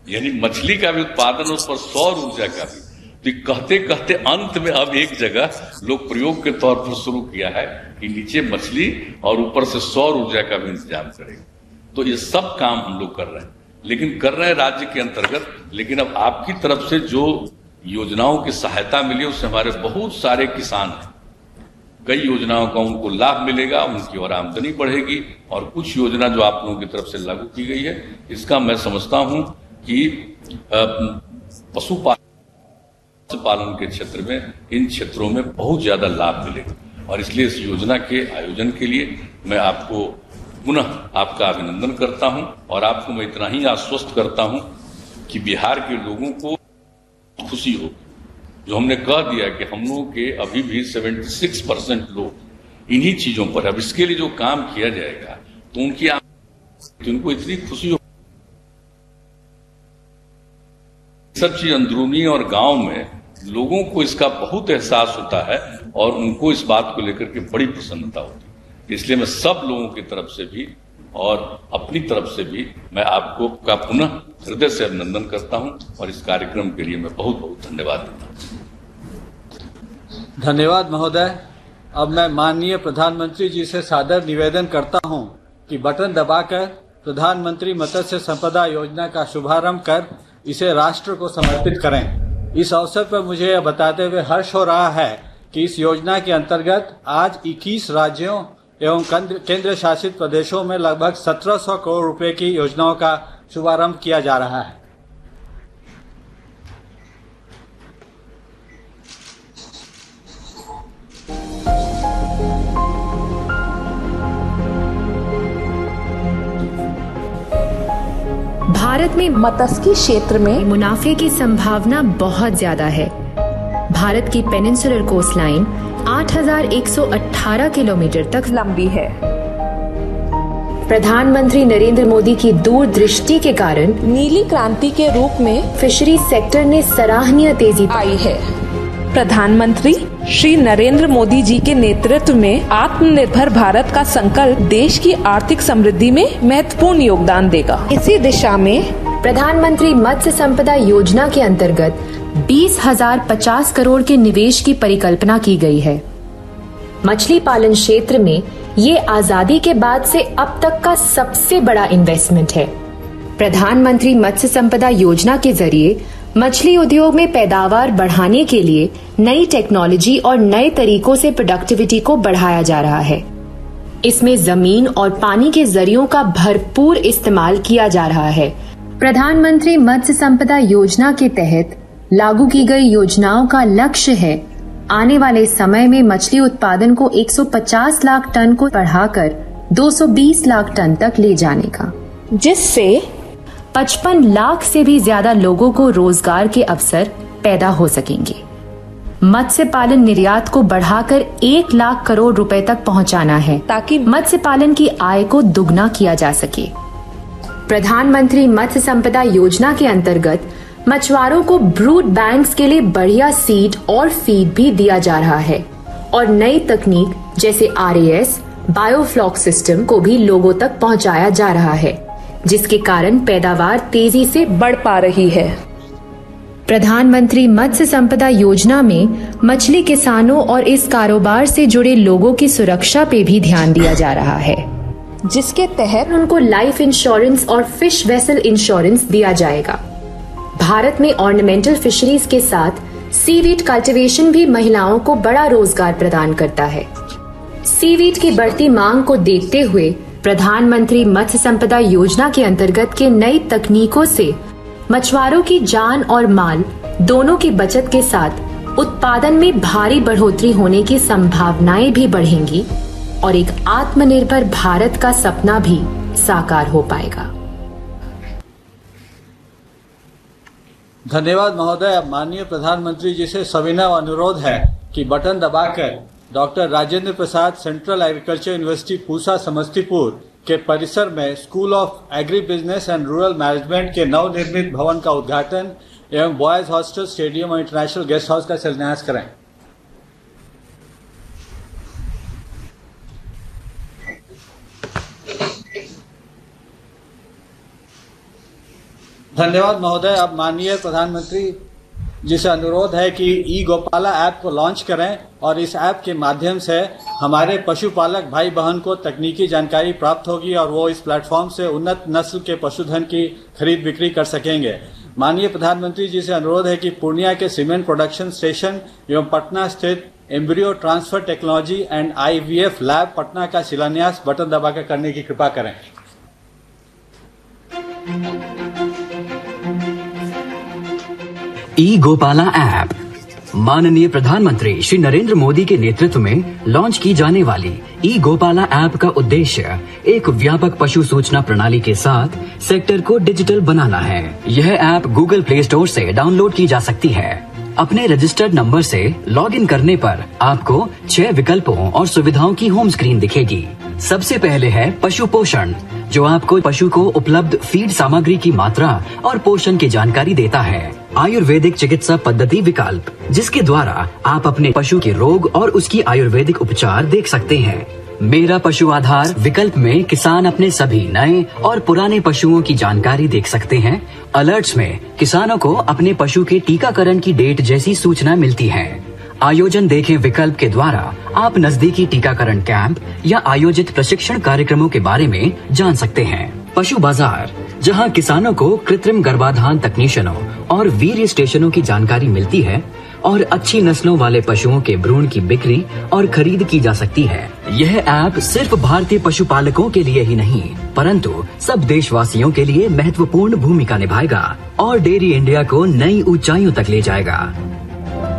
यानी मछली का भी उत्पादन, उस पर सौर ऊर्जा का भी। तो कहते कहते अंत में अब एक जगह लोग प्रयोग के तौर पर शुरू किया है कि नीचे मछली और ऊपर से सौर ऊर्जा का भी इंतजाम करेंगे। तो ये सब काम हम लोग कर रहे हैं, लेकिन कर रहे हैं राज्य के अंतर्गत। लेकिन अब आपकी तरफ से जो योजनाओं की सहायता मिली उससे हमारे बहुत सारे किसान हैं, कई योजनाओं का उनको लाभ मिलेगा, उनकी और आमदनी बढ़ेगी। और कुछ योजना जो आप लोगों की तरफ से लागू की गई है, इसका मैं समझता हूं कि पशुपालन के क्षेत्र में, इन क्षेत्रों में बहुत ज्यादा लाभ मिलेगा। और इसलिए इस योजना के आयोजन के लिए मैं आपको पुनः आपका अभिनंदन करता हूं, और आपको मैं इतना ही आश्वस्त करता हूं कि बिहार के लोगों को खुशी होगी। जो हमने कह दिया कि हम लोगों के अभी भी 76% लोग इन्हीं चीजों पर, अब इसके लिए जो काम किया जाएगा तो उनकी तो उनको इतनी खुशी हो। सब चीज अंदरूनी और गांव में लोगों को इसका बहुत एहसास होता है और उनको इस बात को लेकर के बड़ी प्रसन्नता होती है। इसलिए मैं सब लोगों की तरफ से भी और अपनी तरफ से भी मैं आपको का पुनः हृदय से अभिनंदन करता हूं, और इस कार्यक्रम के लिए मैं बहुत बहुत धन्यवाद देता हूं। धन्यवाद महोदय। अब मैं माननीय प्रधानमंत्री जी से सादर निवेदन करता हूं कि बटन दबाकर प्रधानमंत्री मत्स्य संपदा योजना का शुभारंभ कर इसे राष्ट्र को समर्पित करें। इस अवसर पर मुझे यह बताते हुए हर्ष हो रहा है कि इस योजना के अंतर्गत आज 21 राज्यों एवं केंद्र शासित प्रदेशों में लगभग 1700 करोड़ रुपए की योजनाओं का शुभारंभ किया जा रहा है। भारत में मत्स्य क्षेत्र में मुनाफे की संभावना बहुत ज्यादा है। भारत की पेनिनसुलर कोस्ट लाइन 8,118 किलोमीटर तक लंबी है। प्रधानमंत्री नरेंद्र मोदी की दूरदृष्टि के कारण नीली क्रांति के रूप में फिशरीज सेक्टर ने सराहनीय तेजी आई है। प्रधानमंत्री श्री नरेंद्र मोदी जी के नेतृत्व में आत्मनिर्भर भारत का संकल्प देश की आर्थिक समृद्धि में महत्वपूर्ण योगदान देगा। इसी दिशा में प्रधानमंत्री मत्स्य संपदा योजना के अंतर्गत 20,050 करोड़ के निवेश की परिकल्पना की गई है। मछली पालन क्षेत्र में ये आजादी के बाद से अब तक का सबसे बड़ा इन्वेस्टमेंट है। प्रधानमंत्री मत्स्य संपदा योजना के जरिए मछली उद्योग में पैदावार बढ़ाने के लिए नई टेक्नोलॉजी और नए तरीकों से प्रोडक्टिविटी को बढ़ाया जा रहा है। इसमें जमीन और पानी के जरियों का भरपूर इस्तेमाल किया जा रहा है। प्रधानमंत्री मत्स्य संपदा योजना के तहत लागू की गई योजनाओं का लक्ष्य है आने वाले समय में मछली उत्पादन को 150 लाख टन को बढ़ाकर 220 लाख टन तक ले जाने का, जिससे 55 लाख से भी ज्यादा लोगों को रोजगार के अवसर पैदा हो सकेंगे। मत्स्य पालन निर्यात को बढ़ाकर 1 लाख करोड़ रुपए तक पहुंचाना है ताकि मत्स्य पालन की आय को दुगना किया जा सके। प्रधानमंत्री मत्स्य संपदा योजना के अंतर्गत मछुआरों को ब्रूड बैंक्स के लिए बढ़िया सीड और फीड भी दिया जा रहा है और नई तकनीक जैसे RAS, बायोफ्लॉक सिस्टम को भी लोगों तक पहुंचाया जा रहा है, जिसके कारण पैदावार तेजी से बढ़ पा रही है। प्रधानमंत्री मत्स्य संपदा योजना में मछली किसानों और इस कारोबार से जुड़े लोगों की सुरक्षा पे भी ध्यान दिया जा रहा है, जिसके तहत उनको लाइफ इंश्योरेंस और फिश वेसल इंश्योरेंस दिया जाएगा। भारत में ऑर्नामेंटल फिशरीज के साथ सीवीड कल्टीवेशन भी महिलाओं को बड़ा रोजगार प्रदान करता है। सीवीड की बढ़ती मांग को देखते हुए प्रधानमंत्री मत्स्य संपदा योजना के अंतर्गत के नई तकनीकों से मछुआरों की जान और माल दोनों की बचत के साथ उत्पादन में भारी बढ़ोतरी होने की संभावनाएं भी बढ़ेंगी और एक आत्मनिर्भर भारत का सपना भी साकार हो पाएगा। धन्यवाद महोदय। अब माननीय प्रधानमंत्री जी से सविनय अनुरोध है कि बटन दबाकर doctor Rajendra Prasad central agriculture university Pusa Samastipur के परिसर में school of agribusiness and rural management के नवनिर्मित भवन का उद्घाटन एवं बॉयज हॉस्टल, स्टेडियम और इंटरनेशनल गेस्ट हाउस का शिलान्यास करें। धन्यवाद महोदय। अब माननीय प्रधानमंत्री जी से अनुरोध है कि ई गोपाला ऐप को लॉन्च करें और इस ऐप के माध्यम से हमारे पशुपालक भाई बहन को तकनीकी जानकारी प्राप्त होगी और वो इस प्लेटफॉर्म से उन्नत नस्ल के पशुधन की खरीद बिक्री कर सकेंगे। माननीय प्रधानमंत्री जी से अनुरोध है कि पूर्णिया के सीमेंट प्रोडक्शन स्टेशन एवं पटना स्थित embryo transfer technology and IVF lab Patna का शिलान्यास बटन दबाकर करने की कृपा करें। ई गोपाला ऐप माननीय प्रधानमंत्री श्री नरेंद्र मोदी के नेतृत्व में लॉन्च की जाने वाली ई गोपाला ऐप का उद्देश्य एक व्यापक पशु सूचना प्रणाली के साथ सेक्टर को डिजिटल बनाना है। यह ऐप गूगल प्ले स्टोर से डाउनलोड की जा सकती है। अपने रजिस्टर्ड नंबर से लॉगिन करने पर आपको 6 विकल्पों और सुविधाओं की होम स्क्रीन दिखेगी। सबसे पहले है पशु पोषण, जो आपको पशु को उपलब्ध फीड सामग्री की मात्रा और पोषण की जानकारी देता है। आयुर्वेदिक चिकित्सा पद्धति विकल्प, जिसके द्वारा आप अपने पशु के रोग और उसकी आयुर्वेदिक उपचार देख सकते हैं। मेरा पशु आधार विकल्प में किसान अपने सभी नए और पुराने पशुओं की जानकारी देख सकते हैं। अलर्ट्स में किसानों को अपने पशु के टीकाकरण की डेट जैसी सूचना मिलती है। आयोजन देखें विकल्प के द्वारा आप नजदीकी टीकाकरण कैंप या आयोजित प्रशिक्षण कार्यक्रमों के बारे में जान सकते हैं। पशु बाजार, जहां किसानों को कृत्रिम गर्भाधान तकनीशियनों और वीर्य स्टेशनों की जानकारी मिलती है और अच्छी नस्लों वाले पशुओं के भ्रूण की बिक्री और खरीद की जा सकती है। यह ऐप सिर्फ भारतीय पशुपालकों के लिए ही नहीं, परंतु सब देशवासियों के लिए महत्वपूर्ण भूमिका निभाएगा और डेयरी इंडिया को नई ऊंचाइयों तक ले जाएगा।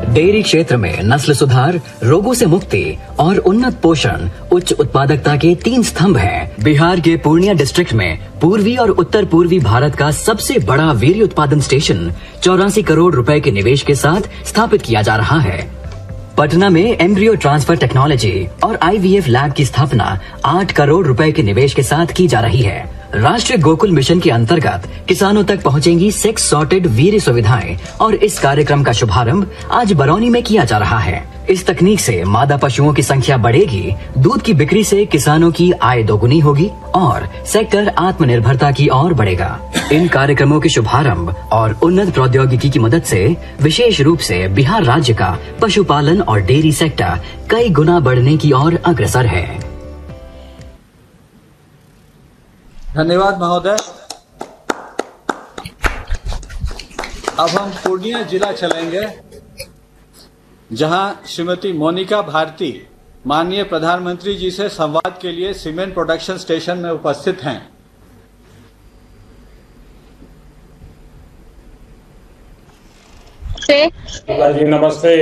डेयरी क्षेत्र में नस्ल सुधार, रोगों से मुक्ति और उन्नत पोषण उच्च उत्पादकता के 3 स्तंभ हैं। बिहार के पूर्णिया डिस्ट्रिक्ट में पूर्वी और उत्तर पूर्वी भारत का सबसे बड़ा वीर्य उत्पादन स्टेशन 84 करोड़ रुपए के निवेश के साथ स्थापित किया जा रहा है। पटना में एम्ब्रियो ट्रांसफर टेक्नोलॉजी और IVF लैब की स्थापना 8 करोड़ रुपए के निवेश के साथ की जा रही है। राष्ट्रीय गोकुल मिशन के अंतर्गत किसानों तक पहुंचेंगी सेक्स सॉर्टेड वीर्य सुविधाएं और इस कार्यक्रम का शुभारंभ आज बरौनी में किया जा रहा है। इस तकनीक से मादा पशुओं की संख्या बढ़ेगी, दूध की बिक्री से किसानों की आय दोगुनी होगी और सेक्टर आत्मनिर्भरता की ओर बढ़ेगा। इन कार्यक्रमों के शुभारंभ और उन्नत प्रौद्योगिकी की मदद से विशेष रूप से बिहार राज्य का पशुपालन और डेयरी सेक्टर कई गुना बढ़ने की ओर अग्रसर है। धन्यवाद महोदय। अब हम पूर्णिया जिला चलेंगे, जहां श्रीमती मोनिका भारती माननीय प्रधानमंत्री जी से संवाद के लिए सीमेंट प्रोडक्शन स्टेशन में उपस्थित हैं। जी नमस्ते।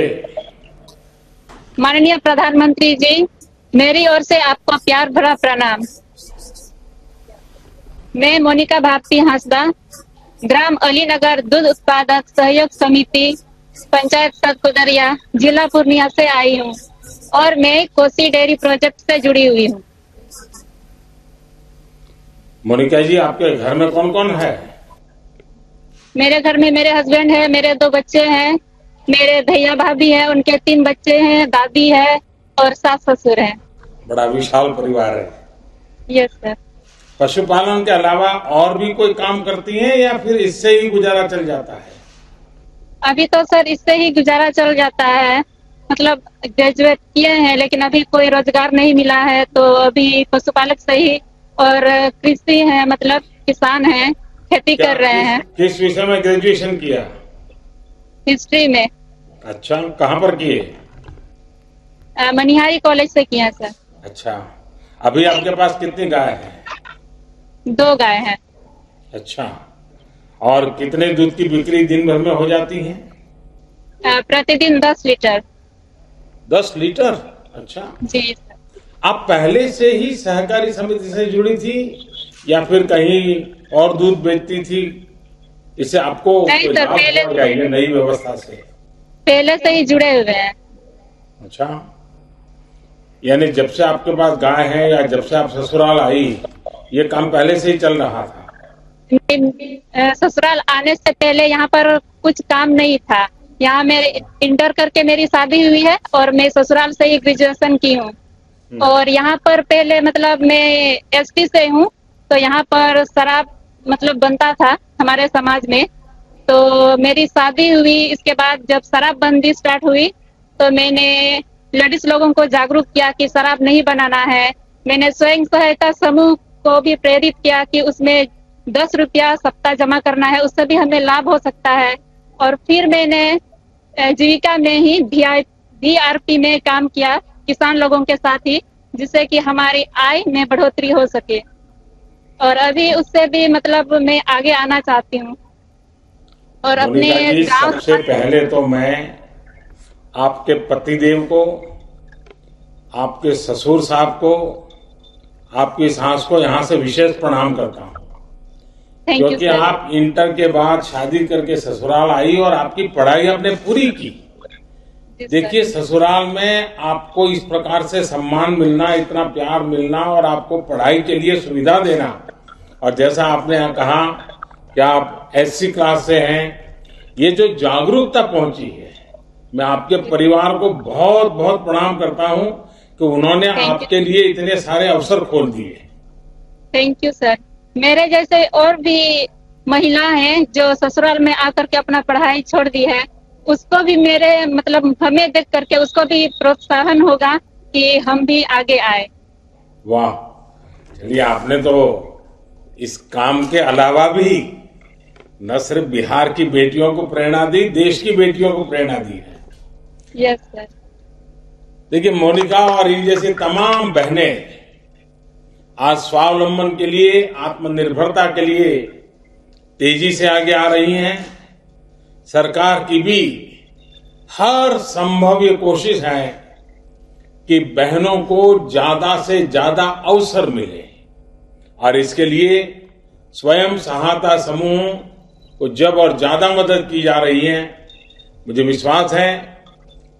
माननीय प्रधानमंत्री जी, मेरी ओर से आपको प्यार भरा प्रणाम। मैं मोनिका भारती हांसदा, ग्राम अलीनगर दूध उत्पादक सहयोग समिति, पंचायत सतकुदरिया, जिला पूर्णिया से आई हूँ और मैं कोसी डेयरी प्रोजेक्ट से जुड़ी हुई हूँ। मोनिका जी, आपके घर में कौन कौन है? मेरे घर में मेरे हस्बैंड है, मेरे 2 बच्चे हैं, मेरे भैया भाभी है, उनके 3 बच्चे हैं, दादी है और सास ससुर है। बड़ा विशाल परिवार है। Yes sir. पशुपालन के अलावा और भी कोई काम करती हैं या फिर इससे ही गुजारा चल जाता है? अभी तो सर इससे ही गुजारा चल जाता है, मतलब ग्रेजुएट किए हैं लेकिन अभी कोई रोजगार नहीं मिला है, तो अभी पशुपालक से ही और कृषि है, मतलब किसान है, खेती कर रहे हैं। किस विषय में ग्रेजुएशन किया? हिस्ट्री में। अच्छा, कहाँ पर किए? मनिहारी कॉलेज से किया सर। अच्छा, अभी आपके पास कितनी गाय है? 2 गाय हैं। अच्छा, और कितने दूध की बिक्री दिन भर में हो जाती है? प्रतिदिन 10 लीटर। 10 लीटर? अच्छा जी सर। आप पहले से ही सहकारी समिति से जुड़ी थी या फिर कहीं और दूध बेचती थी? इससे आपको नहीं सर, पहले नई व्यवस्था से पहले से ही जुड़े हुए हैं। अच्छा, यानी जब से आपके पास गाय है या जब से आप ससुराल आई, ये काम पहले से ही चल रहा था? ससुराल आने से पहले यहाँ पर कुछ काम नहीं था। यहाँ मेरे इंटर करके मेरी शादी हुई है और मैं ससुराल से ही ग्रेजुएशन की हूँ। और यहाँ पर पहले मतलब मैं एसटी से हूँ, तो यहाँ पर शराब मतलब बनता था हमारे समाज में। तो मेरी शादी हुई, इसके बाद जब शराबबंदी स्टार्ट हुई तो मैंने लेडीज लोगों को जागरूक किया कि शराब नहीं बनाना है। मैंने स्वयं सहायता समूह को भी प्रेरित किया कि उसमें 10 रुपया सप्ताह जमा करना है, उससे भी हमें लाभ हो सकता है। और फिर मैंने जीविका में ही VRP में काम किया किसान लोगों के साथ ही, जिससे कि हमारी आय में बढ़ोतरी हो सके। और अभी उससे भी मतलब मैं आगे आना चाहती हूँ। और अपने गांव सबसे पहले तो मैं आपके पतिदेव को, आपके ससुर साहब को, आपकी सास को यहाँ से विशेष प्रणाम करता हूँ, क्योंकि आप इंटर के बाद शादी करके ससुराल आई और आपकी पढ़ाई आपने पूरी की। देखिए, ससुराल में आपको इस प्रकार से सम्मान मिलना, इतना प्यार मिलना और आपको पढ़ाई के लिए सुविधा देना, और जैसा आपने यहाँ कहा कि आप SC क्लास से हैं, ये जो जागरूकता पहुंची है, मैं आपके परिवार को बहुत बहुत प्रणाम करता हूँ कि उन्होंने आपके लिए इतने सारे अवसर खोल दिए। Thank you sir. मेरे जैसे और भी महिला हैं जो ससुराल में आकर के अपना पढ़ाई छोड़ दी है, उसको भी मेरे मतलब हमें देख करके उसको भी प्रोत्साहन होगा कि हम भी आगे आए। वाह, चलिए, आपने तो इस काम के अलावा भी न सिर्फ बिहार की बेटियों को प्रेरणा दी, देश की बेटियों को प्रेरणा दी है। Yes sir. देखिए, मोनिका और इन जैसी तमाम बहनें आज स्वावलंबन के लिए, आत्मनिर्भरता के लिए तेजी से आगे आ रही हैं। सरकार की भी हर संभव ये कोशिश है कि बहनों को ज्यादा से ज्यादा अवसर मिले, और इसके लिए स्वयं सहायता समूह को जब और ज्यादा मदद की जा रही है। मुझे विश्वास है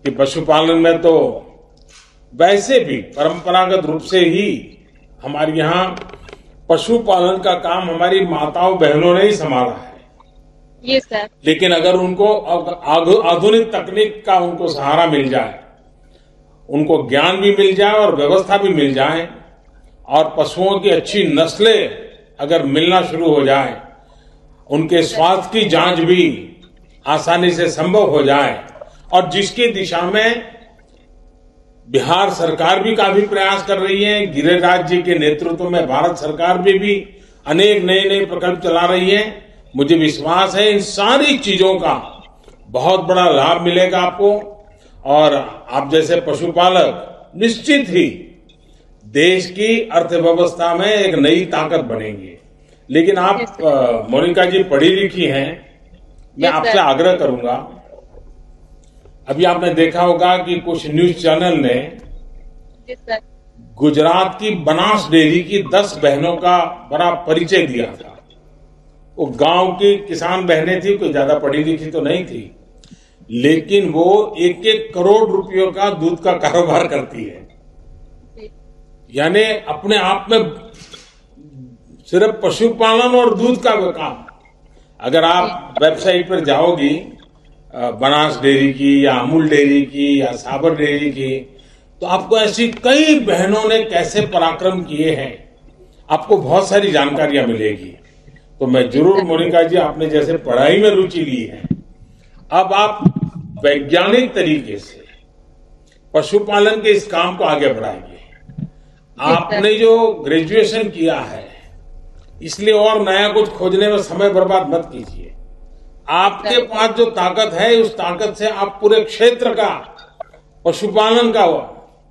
कि पशुपालन में तो वैसे भी परंपरागत रूप से ही हमारे यहाँ पशुपालन का काम हमारी माताओं बहनों ने ही संभाला है। ये सर। लेकिन अगर उनको आधुनिक तकनीक का उनको सहारा मिल जाए उनको ज्ञान भी मिल जाए और व्यवस्था भी मिल जाए और पशुओं की अच्छी नस्लें अगर मिलना शुरू हो जाए, उनके स्वास्थ्य की जांच भी आसानी से संभव हो जाए, और जिसकी दिशा में बिहार सरकार भी काफी प्रयास कर रही है, गिरिराज जी के नेतृत्व में भारत सरकार भी अनेक नए नए प्रकल्प चला रही है। मुझे विश्वास है इन सारी चीजों का बहुत बड़ा लाभ मिलेगा आपको, और आप जैसे पशुपालक निश्चित ही देश की अर्थव्यवस्था में एक नई ताकत बनेंगे। लेकिन आप मोनिका जी पढ़ी लिखी हैं, मैं आपसे आग्रह करूंगा, अभी आपने देखा होगा कि कुछ न्यूज चैनल ने गुजरात की बनास डेयरी की 10 बहनों का बड़ा परिचय दिया था। वो गांव की किसान बहनें थी, कोई ज्यादा पढ़ी लिखी तो नहीं थी, लेकिन वो 1-1 करोड़ रुपयों का दूध का कारोबार करती है। यानी अपने आप में सिर्फ पशुपालन और दूध का काम। अगर आप वेबसाइट पर जाओगी बनास डेयरी की या अमूल डेयरी की या साबर डेयरी की, तो आपको ऐसी कई बहनों ने कैसे पराक्रम किए हैं, आपको बहुत सारी जानकारियां मिलेगी। तो मैं जरूर मोनिका जी, आपने जैसे पढ़ाई में रुचि ली है, अब आप वैज्ञानिक तरीके से पशुपालन के इस काम को आगे बढ़ाएंगे। आपने जो ग्रेजुएशन किया है, इसलिए और नया कुछ खोजने में समय बर्बाद मत कीजिए। आपके पास जो ताकत है, उस ताकत से आप पूरे क्षेत्र का, पशुपालन का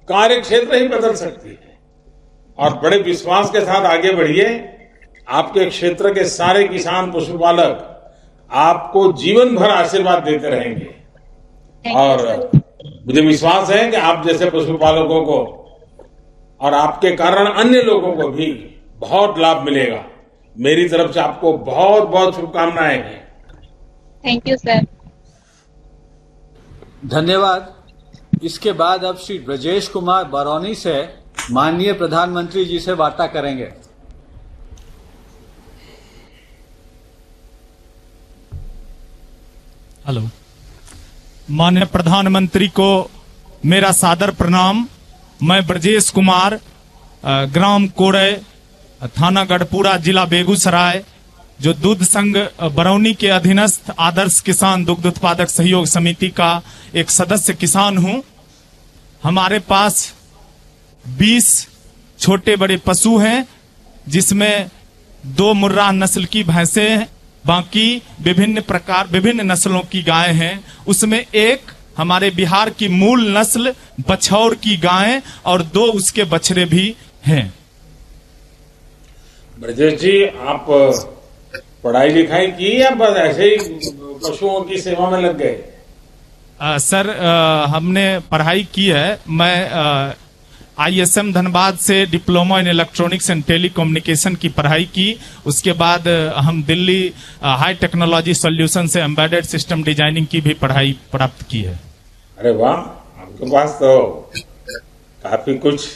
कार्य क्षेत्र ही बदल सकती है। और बड़े विश्वास के साथ आगे बढ़िए। आपके क्षेत्र के सारे किसान पशुपालक आपको जीवन भर आशीर्वाद देते रहेंगे, और मुझे विश्वास है कि आप जैसे पशुपालकों को और आपके कारण अन्य लोगों को भी बहुत लाभ मिलेगा। मेरी तरफ से आपको बहुत बहुत शुभकामनाएं हैं। Thank you sir. धन्यवाद। इसके बाद अब श्री ब्रजेश कुमार बरौनी से माननीय प्रधानमंत्री जी से वार्ता करेंगे। हेलो, माननीय प्रधानमंत्री को मेरा सादर प्रणाम। मैं ब्रजेश कुमार, ग्राम कोड़े, थाना गढ़पुरा, जिला बेगूसराय, जो दूध संघ बरौनी के अधीनस्थ आदर्श किसान दुग्ध उत्पादक सहयोग समिति का एक सदस्य किसान हूं। हमारे पास 20 छोटे बड़े पशु हैं, जिसमें 2 मुर्रा नस्ल की भैंसें हैं, बाकी विभिन्न नस्लों की गाय हैं। उसमें एक हमारे बिहार की मूल नस्ल बछौर की गाय और 2 उसके बछड़े भी हैं। ब्रजेश जी, आप पढ़ाई लिखाई की या बस ऐसे ही पशुओं की सेवा में लग गए? सर, हमने पढ़ाई की है। मैं ISM धनबाद से diploma in electronics and telecommunication की पढ़ाई की। उसके बाद हम दिल्ली हाई टेक्नोलॉजी सॉल्यूशन से एम्बेडेड सिस्टम डिजाइनिंग की भी पढ़ाई प्राप्त की है। अरे वाह, आपके पास तो काफी कुछ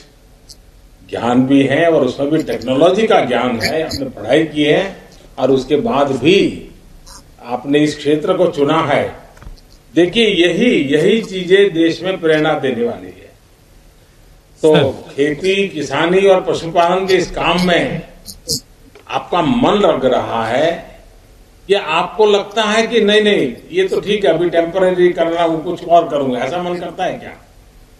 ज्ञान भी है और उसमें भी टेक्नोलॉजी का ज्ञान है। आपने पढ़ाई की है और उसके बाद भी आपने इस क्षेत्र को चुना है। देखिए, यही चीजें देश में प्रेरणा देने वाली है। तो खेती, किसानी और पशुपालन के इस काम में आपका मन लग रहा है, या आपको लगता है कि नहीं ये तो ठीक है, अभी टेम्पररी कर रहा हूं, कुछ और करूंगा, ऐसा मन करता है क्या?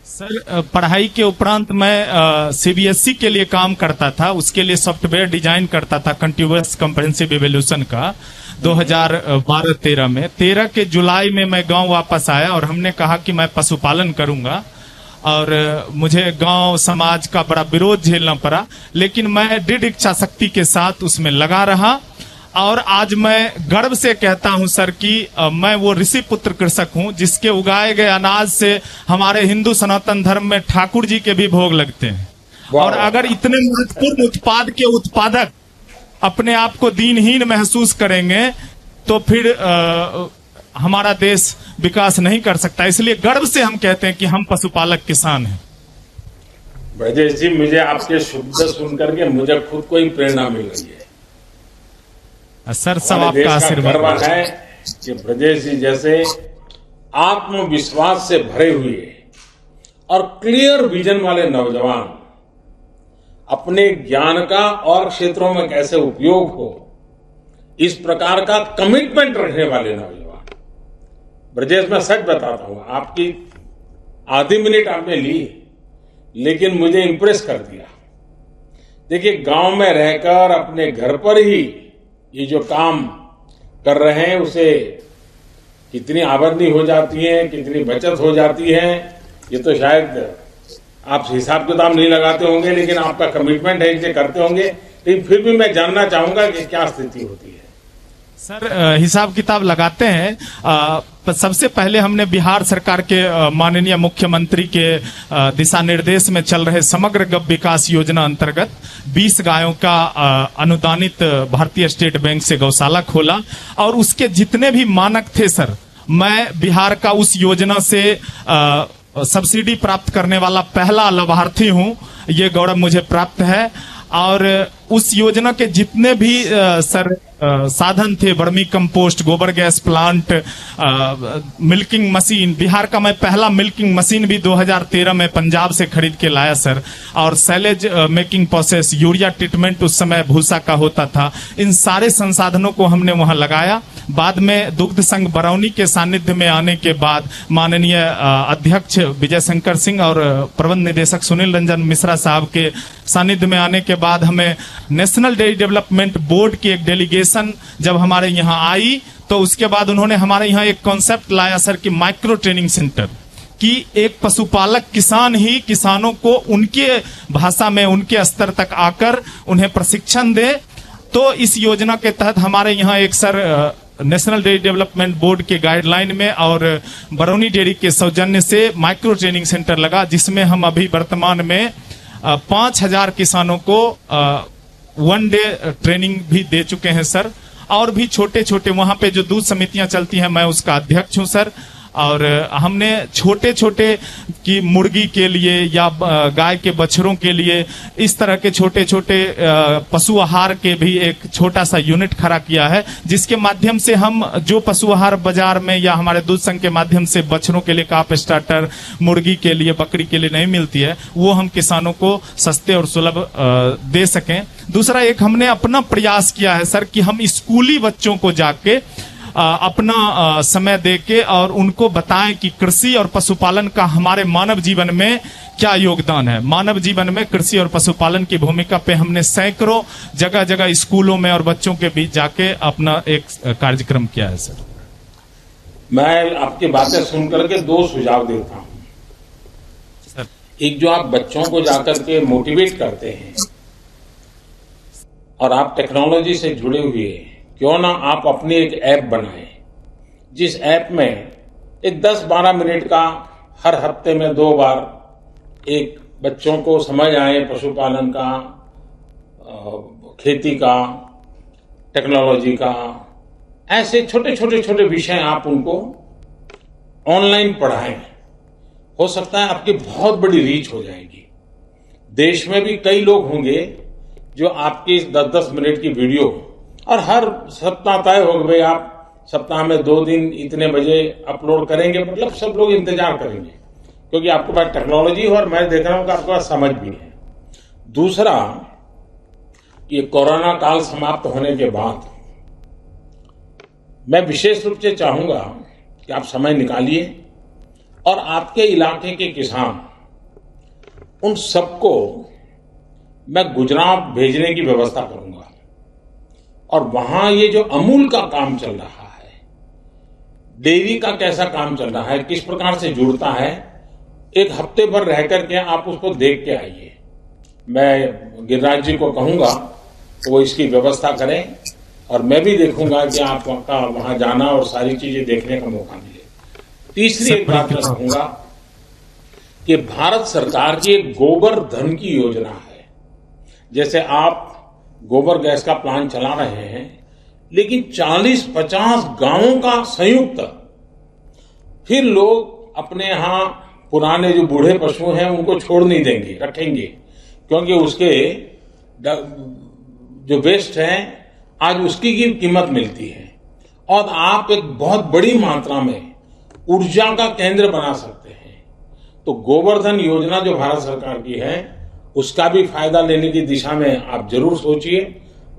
सर, पढ़ाई के उपरांत मैं CBSE के लिए काम करता था। उसके लिए सॉफ्टवेयर डिजाइन करता था कंटिन्यूअस कम्प्रेहेंसिव इवैल्यूएशन का 2012-13 में। 13 के जुलाई में मैं गांव वापस आया और हमने कहा कि मैं पशुपालन करूंगा, और मुझे गांव समाज का बड़ा विरोध झेलना पड़ा, लेकिन मैं दृढ़ इच्छा शक्ति के साथ उसमें लगा रहा। और आज मैं गर्व से कहता हूं सर कि मैं वो ऋषि पुत्र कृषक हूं, जिसके उगाए गए अनाज से हमारे हिंदू सनातन धर्म में ठाकुर जी के भी भोग लगते हैं। और अगर इतने महत्वपूर्ण उत्पाद के उत्पादक अपने आप को दीनहीन महसूस करेंगे, तो फिर हमारा देश विकास नहीं कर सकता। इसलिए गर्व से हम कहते हैं कि हम पशुपालक किसान हैं। ब्रजेश जी, मुझे आपके शब्द सुनकर के मुझे खुद को ही प्रेरणा मिल रही है। सर, सब आपका आशीर्वाद है कि ब्रजेश जी जैसे आत्मविश्वास से भरे हुए और क्लियर विजन वाले नौजवान अपने ज्ञान का और क्षेत्रों में कैसे उपयोग हो, इस प्रकार का कमिटमेंट रखने वाले नौजवान। ब्रजेश, मैं सच बताता हूं, आपकी आधी मिनट आपने ली, लेकिन मुझे इंप्रेस कर दिया। देखिए, गांव में रहकर अपने घर पर ही ये जो काम कर रहे हैं, उसे कितनी आमदनी हो जाती है, कितनी बचत हो जाती है, ये तो शायद आप हिसाब किताब नहीं लगाते होंगे, लेकिन आपका कमिटमेंट है, इसे करते होंगे। लेकिन फिर भी मैं जानना चाहूंगा कि क्या स्थिति होती है। सर, हिसाब किताब लगाते हैं। सबसे पहले हमने बिहार सरकार के माननीय मुख्यमंत्री के दिशा निर्देश में चल रहे समग्र विकास योजना अंतर्गत 20 गायों का अनुदानित भारतीय स्टेट बैंक से गौशाला खोला, और उसके जितने भी मानक थे सर, मैं बिहार का उस योजना से सब्सिडी प्राप्त करने वाला पहला लाभार्थी हूं। ये गौरव मुझे प्राप्त है। और उस योजना के जितने भी सर साधन थे, वर्मी कंपोस्ट, गोबर gas plant, milking machine, Bihar का मैं पहला मिल्किंग मशीन भी 2013 में पंजाब से खरीद के लाया सर। और silage making process, urea treatment उस समय भूसा का होता था। इन सारे संसाधनों को हमने वहां लगाया। बाद में दुग्ध संघ बरौनी के सानिध्य में आने के बाद माननीय अध्यक्ष विजय शंकर सिंह और प्रबंध निदेशक सुनील रंजन मिश्रा साहब के सानिध्य में आने के बाद हमें नेशनल डेयरी डेवलपमेंट बोर्ड की एक डेलीगेशन जब हमारे यहाँ आई, तो उसके बाद उन्होंने हमारे यहाँ एक कॉन्सेप्ट लाया सर कि माइक्रो ट्रेनिंग सेंटर, कि एक पशुपालक किसान ही किसानों को उनके भाषा में उनके स्तर तक आकर उन्हें प्रशिक्षण दे। तो इस योजना के तहत हमारे यहाँ एक sir national dairy development board के गाइडलाइन में और बरौनी डेयरी के सौजन्य से माइक्रो ट्रेनिंग सेंटर लगा, जिसमें हम अभी वर्तमान में 5000 किसानों को 1 डे ट्रेनिंग भी दे चुके हैं सर। और भी छोटे छोटे वहां पे जो दूध समितियां चलती हैं, मैं उसका अध्यक्ष हूं सर। और हमने छोटे छोटे की मुर्गी के लिए या गाय के बछड़ों के लिए इस तरह के छोटे छोटे पशु आहार के भी एक छोटा सा यूनिट खड़ा किया है, जिसके माध्यम से हम जो पशु आहार बाजार में या हमारे दूध संघ के माध्यम से बछड़ों के लिए काफ स्टार्टर, मुर्गी के लिए, बकरी के लिए नहीं मिलती है, वो हम किसानों को सस्ते और सुलभ दे सकें। दूसरा एक हमने अपना प्रयास किया है सर कि हम स्कूली बच्चों को जाके अपना समय देके और उनको बताएं कि कृषि और पशुपालन का हमारे मानव जीवन में क्या योगदान है। मानव जीवन में कृषि और पशुपालन की भूमिका पे हमने सैकड़ों जगह जगह स्कूलों में और बच्चों के बीच जाके अपना एक कार्यक्रम किया है सर। मैं आपकी बातें सुनकर के 2 सुझाव देता हूं सर। एक, जो आप बच्चों को जाकर के मोटिवेट करते हैं और आप टेक्नोलॉजी से जुड़े हुए, क्यों ना आप अपनी एक ऐप बनाएं, जिस ऐप में एक 10-12 मिनट का हर हफ्ते में 2 बार एक बच्चों को समझ आए पशुपालन का, खेती का, टेक्नोलॉजी का, ऐसे छोटे छोटे विषय आप उनको ऑनलाइन पढ़ाएं। हो सकता है आपकी बहुत बड़ी रीच हो जाएगी। देश में भी कई लोग होंगे जो आपकी 10-10 मिनट की वीडियो, और हर सप्ताह तय हो गए, आप सप्ताह में 2 दिन इतने बजे अपलोड करेंगे, मतलब सब लोग इंतजार करेंगे, क्योंकि आपके पास टेक्नोलॉजी हो और मैं देख रहा हूं कि आपके पास समझ भी है। दूसरा, ये कोरोना काल समाप्त होने के बाद मैं विशेष रूप से चाहूंगा कि आप समय निकालिए और आपके इलाके के किसान, उन सबको मैं गुजरात भेजने की व्यवस्था करूंगा। और वहां ये जो अमूल का काम चल रहा है, डेयरी का कैसा काम चल रहा है, किस प्रकार से जुड़ता है, एक हफ्ते भर रह करके आप उसको देख के आइए। मैं गिरिराज जी को कहूंगा तो वो इसकी व्यवस्था करें, और मैं भी देखूंगा कि आपका वहां जाना और सारी चीजें देखने का मौका मिले। तीसरी एक बात मैं कहूंगा कि भारत सरकार की एक गोबर धन की योजना है। जैसे आप गोबर गैस का प्लांट चला रहे हैं, लेकिन 40-50 गांवों का संयुक्त, फिर लोग अपने यहां पुराने जो बूढ़े पशु हैं उनको छोड़ नहीं देंगे, रखेंगे, क्योंकि उसके जो वेस्ट है आज उसकी कीमत मिलती है। और आप एक बहुत बड़ी मात्रा में ऊर्जा का केंद्र बना सकते हैं। तो गोवर्धन योजना जो भारत सरकार की है उसका भी फायदा लेने की दिशा में आप जरूर सोचिए।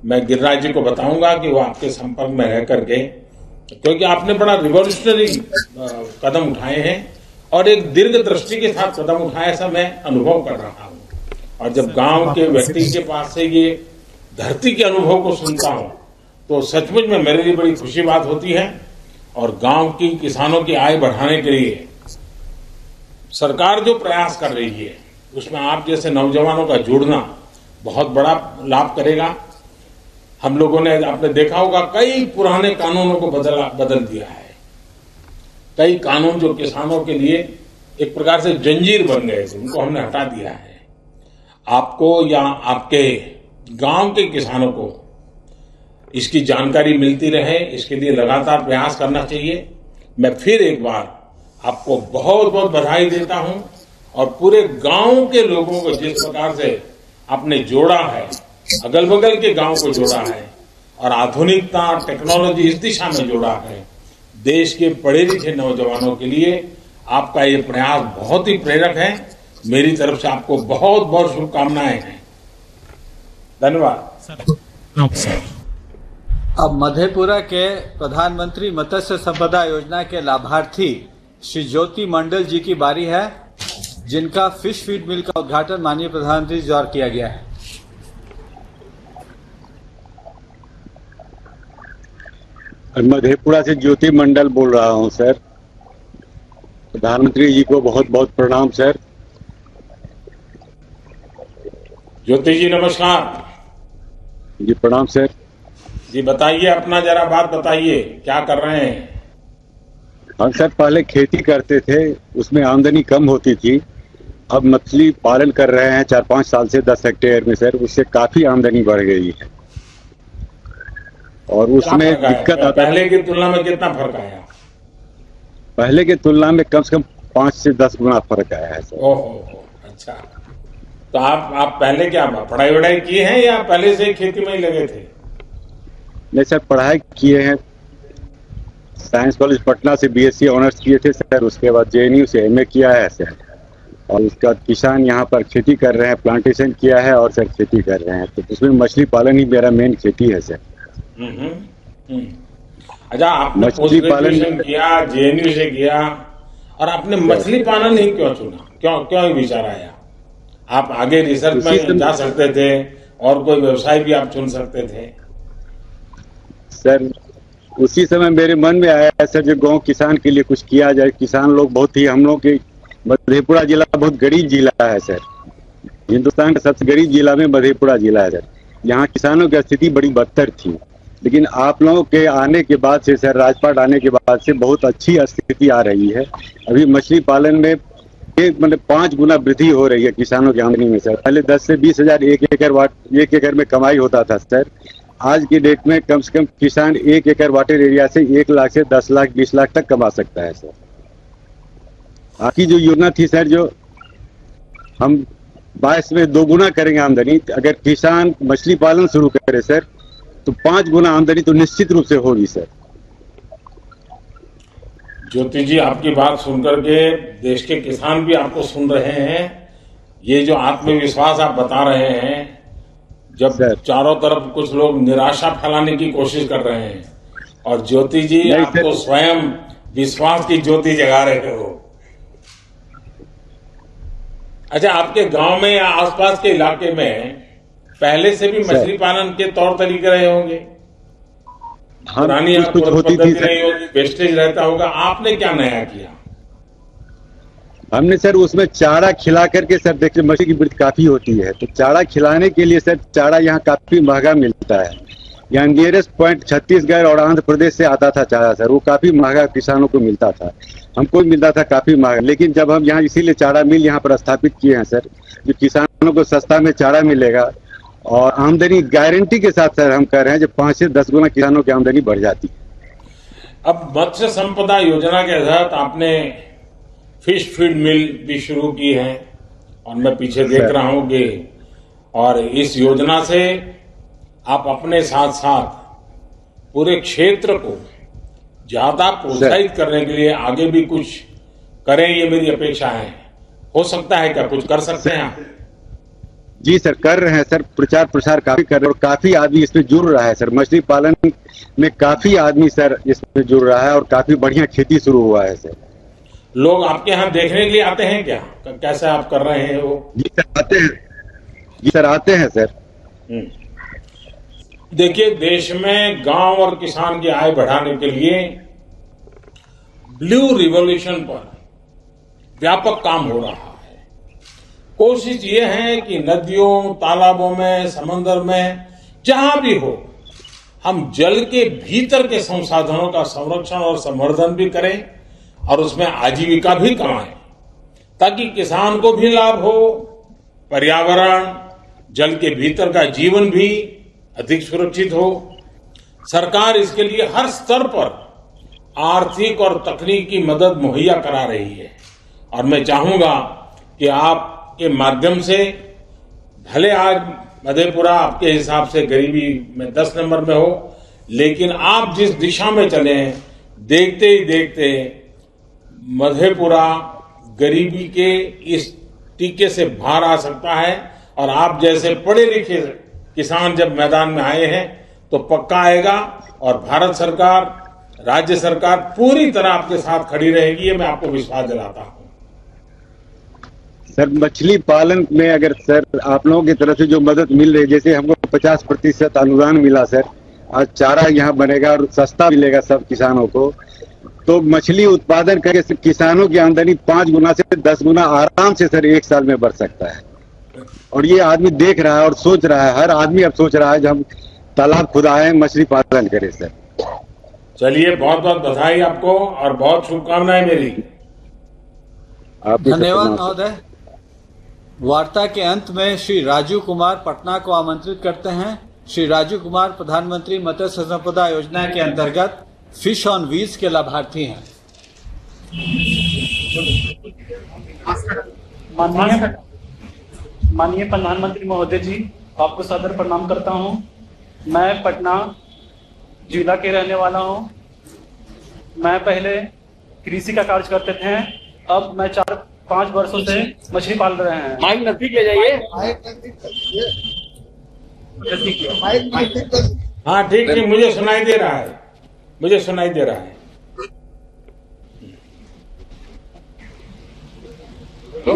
मैं गिरिराज जी को बताऊंगा कि वो आपके संपर्क में रह करके, क्योंकि आपने बड़ा रिवॉल्यूशनरी कदम उठाए हैं और एक दीर्घ दृष्टि के साथ कदम उठाए, ऐसा मैं अनुभव कर रहा हूं। और जब गांव के व्यक्ति के पास से ये धरती के अनुभव को सुनता हूं तो सचमुच में मेरे लिए बड़ी खुशी बात होती है। और गांव की किसानों की आय बढ़ाने के लिए सरकार जो प्रयास कर रही है उसमें आप जैसे नौजवानों का जुड़ना बहुत बड़ा लाभ करेगा। हम लोगों ने, आपने देखा होगा, कई पुराने कानूनों को बदल दिया है। कई कानून जो किसानों के लिए एक प्रकार से जंजीर बन गए थे, उनको हमने हटा दिया है। आपको या आपके गांव के किसानों को इसकी जानकारी मिलती रहे, इसके लिए लगातार प्रयास करना चाहिए। मैं फिर एक बार आपको बहुत बहुत बधाई देता हूं और पूरे गांव के लोगों को जिस प्रकार से आपने जोड़ा है, अगल बगल के गांव को जोड़ा है और आधुनिकता टेक्नोलॉजी इस दिशा में जोड़ा है, देश के पढ़े लिखे नौजवानों के लिए आपका ये प्रयास बहुत ही प्रेरक है। मेरी तरफ से आपको बहुत बहुत शुभकामनाएं हैं। धन्यवाद। अब मधेपुरा के प्रधानमंत्री मत्स्य संपदा योजना के लाभार्थी श्री ज्योति मंडल जी की बारी है, जिनका फिश फीड मिल का उद्घाटन माननीय प्रधानमंत्री जी द्वारा किया गया है। मधेपुरा से ज्योति मंडल बोल रहा हूं सर। प्रधानमंत्री जी को बहुत बहुत प्रणाम सर। ज्योति जी नमस्कार। जी प्रणाम सर। जी बताइए, अपना जरा बात बताइए, क्या कर रहे हैं? हम सर पहले खेती करते थे, उसमें आमदनी कम होती थी। अब मछली पालन कर रहे हैं 4-5 साल से 10 हेक्टेयर में सर, उससे काफी आमदनी बढ़ गई है और उसमें दिक्कत आता है। पहले की तुलना में कितना फर्क आया? पहले की तुलना में कम से कम 5 से 10 गुना फर्क आया है सर। ओहो, अच्छा। तो आप पहले क्या पढ़ाई वढ़ाई किए हैं या पहले से खेती में ही लगे थे? नहीं सर, पढ़ाई किए हैं। साइंस कॉलेज पटना से बीएससी ऑनर्स किए थे सर, उसके बाद जेएनयू से एमए किया है सर। और उसका किसान यहाँ पर खेती कर रहे हैं, प्लांटेशन किया है और सर खेती कर रहे हैं। तो उसमें मछली पालन ही मेरा मेन खेती है सर। अच्छा, आपने पोस्ट ग्रेजुएशन किया, जेएनयू से किया, और आपने मछली पालन ही क्यों चुना? क्यों विचार आया? आप आगे रिसर्च में जा सकते थे और कोई व्यवसाय भी आप चुन सकते थे। सर उसी समय मेरे मन में आया सर, जो गांव किसान के लिए कुछ किया जाए। किसान लोग बहुत ही, हम लोग के मधेपुरा जिला बहुत गरीब जिला है सर। हिंदुस्तान का सबसे गरीब जिला में मधेपुरा जिला है सर। यहाँ किसानों की स्थिति बड़ी बदतर थी, लेकिन आप लोगों के आने के बाद से सर, राजपाट आने के बाद से बहुत अच्छी स्थिति आ रही है। अभी मछली पालन में मतलब 5 गुना वृद्धि हो रही है किसानों की आमदनी में सर। पहले 10 से 20 हजार एक एकड़ में कमाई होता था सर। आज की डेट में कम से कम किसान 1 एकड़ वाटर एरिया से 1 लाख से 10 लाख 20 लाख तक कमा सकता है सर। आपकी जो योजना थी सर, जो हम 22 में 2 गुना करेंगे आमदनी, अगर किसान मछली पालन शुरू करे सर तो 5 गुना आमदनी तो निश्चित रूप से होगी सर। ज्योति जी, आपकी बात सुनकर के देश के किसान भी आपको सुन रहे हैं। ये जो आत्मविश्वास आप बता रहे हैं, जब चारों तरफ कुछ लोग निराशा फैलाने की कोशिश कर रहे हैं और ज्योति जी आपको स्वयं विश्वास की ज्योति जगा रहे हो। अच्छा, आपके गांव में या आसपास के इलाके में पहले से भी मछली पालन के तौर तरीके रहे होंगे? पुरानी कुछ होती थी, रही होगी, वेस्टेज रहता होगा। आपने क्या नया किया? हमने सर उसमें चारा खिला करके सर, देखिए मछली की वृद्धि काफी होती है, तो चारा खिलाने के लिए सर चारा यहाँ काफी महंगा मिलता है। यहाँ नियरेस्ट पॉइंट छत्तीसगढ़ और आंध्र प्रदेश से आता था चारा सर, वो काफी महंगा किसानों को मिलता था, हमको मिलता था काफी महंगा। लेकिन जब हम यहाँ इसीलिए चारा मिल यहाँ पर स्थापित किए हैं सर, जो किसानों को सस्ता में चारा मिलेगा और आमदनी गारंटी के साथ सर हम कह रहे हैं, जो 5 से 10 गुना किसानों की आमदनी बढ़ जाती है। अब मत्स्य संपदा योजना के तहत आपने फिश फीड मिल भी शुरू की है और मैं पीछे देख रहा हूं कि, और इस योजना से आप अपने साथ साथ पूरे क्षेत्र को ज्यादा प्रोत्साहित करने के लिए आगे भी कुछ करें, ये मेरी अपेक्षा है। हो सकता है क्या, कुछ कर सकते हैं आप? जी सर, कर रहे हैं सर, प्रचार प्रसार काफी कर रहे हैं और काफी आदमी इसमें जुड़ रहा है सर। मछली पालन में काफी आदमी सर इसमें जुड़ रहा है और काफी बढ़िया खेती शुरू हुआ है सर। लोग आपके यहाँ देखने के लिए आते हैं क्या, कैसे आप कर रहे हैं वो? जी सर आते हैं, जी सर आते हैं सर। देखिए, देश में गांव और किसान की आय बढ़ाने के लिए ब्लू रिवॉल्यूशन पर व्यापक काम हो रहा है। कोशिश ये है कि नदियों, तालाबों में, समंदर में, जहां भी हो, हम जल के भीतर के संसाधनों का संरक्षण और संवर्धन भी करें और उसमें आजीविका भी कमाएं, ताकि किसान को भी लाभ हो, पर्यावरण, जल के भीतर का जीवन भी अधिक सुरक्षित हो। सरकार इसके लिए हर स्तर पर आर्थिक और तकनीकी मदद मुहैया करा रही है और मैं चाहूंगा कि आप के माध्यम से, भले आज मधेपुरा आपके हिसाब से गरीबी में 10 नंबर में हो, लेकिन आप जिस दिशा में चले हैं, देखते ही देखते मधेपुरा गरीबी के इस टीके से बाहर आ सकता है और आप जैसे पढ़े लिखे किसान जब मैदान में आए हैं तो पक्का आएगा और भारत सरकार, राज्य सरकार पूरी तरह आपके साथ खड़ी रहेगी, ये मैं आपको विश्वास दिलाता हूं। सर मछली पालन में अगर सर आप लोगों की तरफ से जो मदद मिल रही है, जैसे हमको 50% अनुदान मिला सर, आज चारा यहाँ बनेगा और सस्ता मिलेगा सब किसानों को, तो मछली उत्पादन करके किसानों की आमदनी 5 गुना से 10 गुना आराम से सर 1 साल में बढ़ सकता है। और ये आदमी देख रहा है और सोच रहा है, हर आदमी अब सोच रहा है जब हम तालाब खुदाएं मछली पालन करें सर। चलिए, बहुत बहुत बधाई आपको और बहुत शुभकामनाएं मेरी। धन्यवाद महोदय। वार्ता के अंत में श्री राजू कुमार पटना को आमंत्रित करते हैं। श्री राजू कुमार प्रधानमंत्री मत्स्य संपदा योजना के अंतर्गत फिश ऑन व्हील्स के लाभार्थी हैं। माननीय प्रधानमंत्री महोदय जी, आपको सादर प्रणाम करता हूं। मैं पटना जिला के रहने वाला हूं। मैं पहले कृषि का कार्य करते थे, अब मैं 4-5 वर्षों से मछली पाल रहे हैं। माइक नजदीक ले जाइए। हाँ ठीक है, मुझे सुनाई दे रहा है, मुझे सुनाई दे रहा है।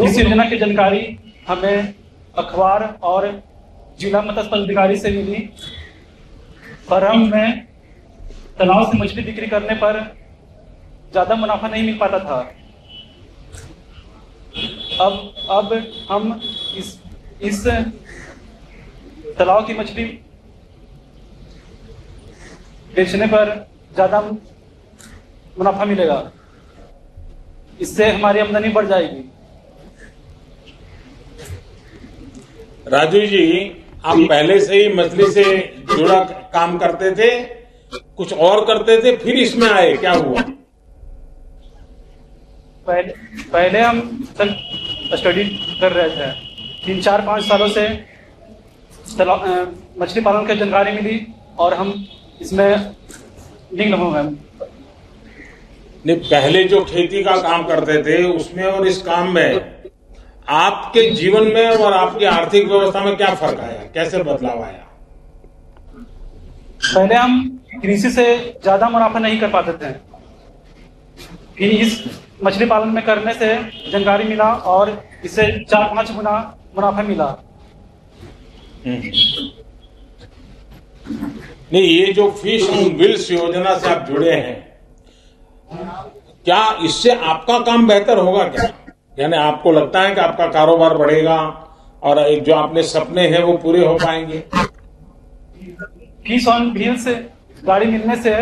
इस योजना की जानकारी हमें अखबार और जिला मत्स्य अधिकारी से मिली। फर्म में तालाब से मछली बिक्री करने पर ज्यादा मुनाफा नहीं मिल पाता था। अब हम इस तालाब की मछली बेचने पर ज्यादा मुनाफा मिलेगा, इससे हमारी आमदनी बढ़ जाएगी। राजू जी, आप पहले से ही मछली से जुड़ा काम करते थे, कुछ और करते थे, फिर इसमें आए, क्या हुआ? पहले हम स्टडी कर रहे थे। 3-4-5 सालों से मछली पालन की जानकारी मिली और हम इसमें लिंक हो गए। नहीं, पहले जो खेती का काम करते थे उसमें और इस काम में आपके जीवन में और आपकी आर्थिक व्यवस्था में क्या फर्क आया, कैसे बदलाव आया? पहले हम कृषि से ज्यादा मुनाफा नहीं कर पाते थे, फिर इस मछली पालन में करने से जानकारी मिला और इससे 4-5 गुना मुनाफा मिला। नहीं, ये जो फिश ऑन व्हील्स योजना से आप जुड़े हैं, क्या इससे आपका काम बेहतर होगा क्या? यानी आपको लगता है कि आपका कारोबार बढ़ेगा और एक जो आपने सपने हैं वो पूरे हो पाएंगे? फिश ऑन व्हील्स गाड़ी मिलने से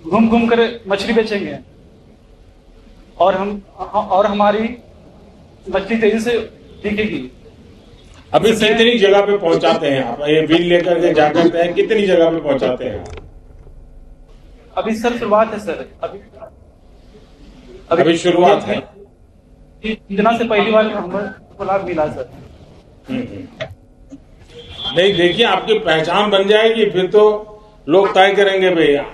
घूम घूम कर मछली बेचेंगे और हमारी मछली तेजी से बिकेगी। अभी कितनी जगह पे पहुंचाते हैं आप ये व्हील लेकर के जाकर हैं, कितनी जगह पे पहुंचाते हैं? अभी सर शुरुआत है सर, अभी शुरुआत है। इतना से पहली बार हमको लाभ मिला सर। नहीं, देखिए आपकी पहचान बन जाएगी, फिर तो लोग तय करेंगे भैया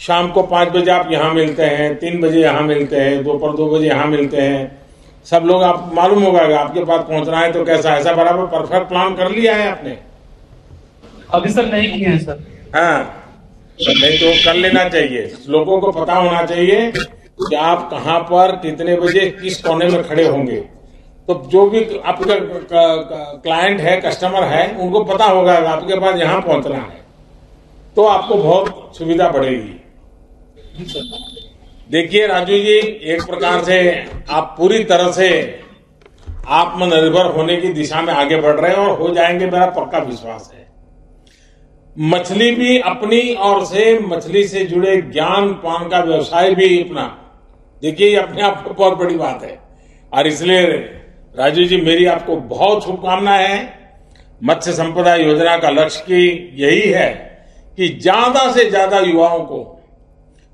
शाम को 5 बजे आप यहाँ मिलते हैं, 3 बजे यहाँ मिलते हैं, दोपहर 2 बजे यहाँ मिलते हैं, सब लोग आप मालूम होगा कि आपके पास पहुंचना है तो कैसा, ऐसा बराबर परफेक्ट प्लान कर लिया है आपने? अभी सर नहीं किए हैं सर। हाँ, नहीं तो कर लेना चाहिए। लोगों को पता होना चाहिए कि आप कहाँ पर कितने बजे किस कोने में खड़े होंगे। तो जो भी आपका क्लाइंट है, कस्टमर है, उनको पता होगा कि आपके पास यहाँ पहुंचना है, तो आपको बहुत सुविधा बढ़ेगी। देखिए राजू जी, एक प्रकार से आप पूरी तरह से आत्मनिर्भर होने की दिशा में आगे बढ़ रहे हैं और हो जाएंगे, मेरा पक्का विश्वास है। मछली भी अपनी ओर से मछली से जुड़े ज्ञान पान का व्यवसाय भी अपना, देखिए ये अपने आप में बहुत बड़ी बात है। और इसलिए राजू जी, मेरी आपको बहुत शुभकामनाएं हैं। मत्स्य संपदा योजना का लक्ष्य की यही है कि ज्यादा से ज्यादा युवाओं को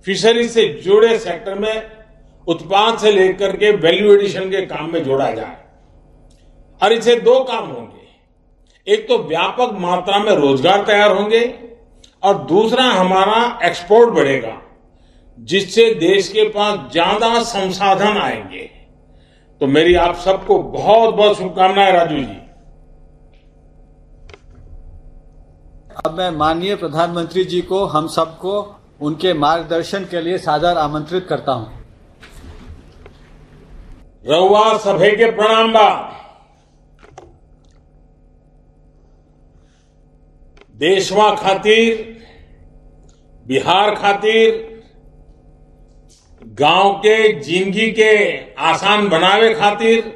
फिशरी से जुड़े सेक्टर में उत्पाद से लेकर के वैल्यू एडिशन के काम में जोड़ा जाए। और इससे दो काम होंगे, एक तो व्यापक मात्रा में रोजगार तैयार होंगे और दूसरा हमारा एक्सपोर्ट बढ़ेगा, जिससे देश के पास ज्यादा संसाधन आएंगे। तो मेरी आप सबको बहुत बहुत शुभकामनाएं राजू जी। अब मैं माननीय प्रधानमंत्री जी को, हम सबको उनके मार्गदर्शन के लिए सादर आमंत्रित करता हूं। रउआ सभे के प्रणाम बा। देशवा खातिर, बिहार खातिर, गांव के जिंदगी के आसान बनावे खातिर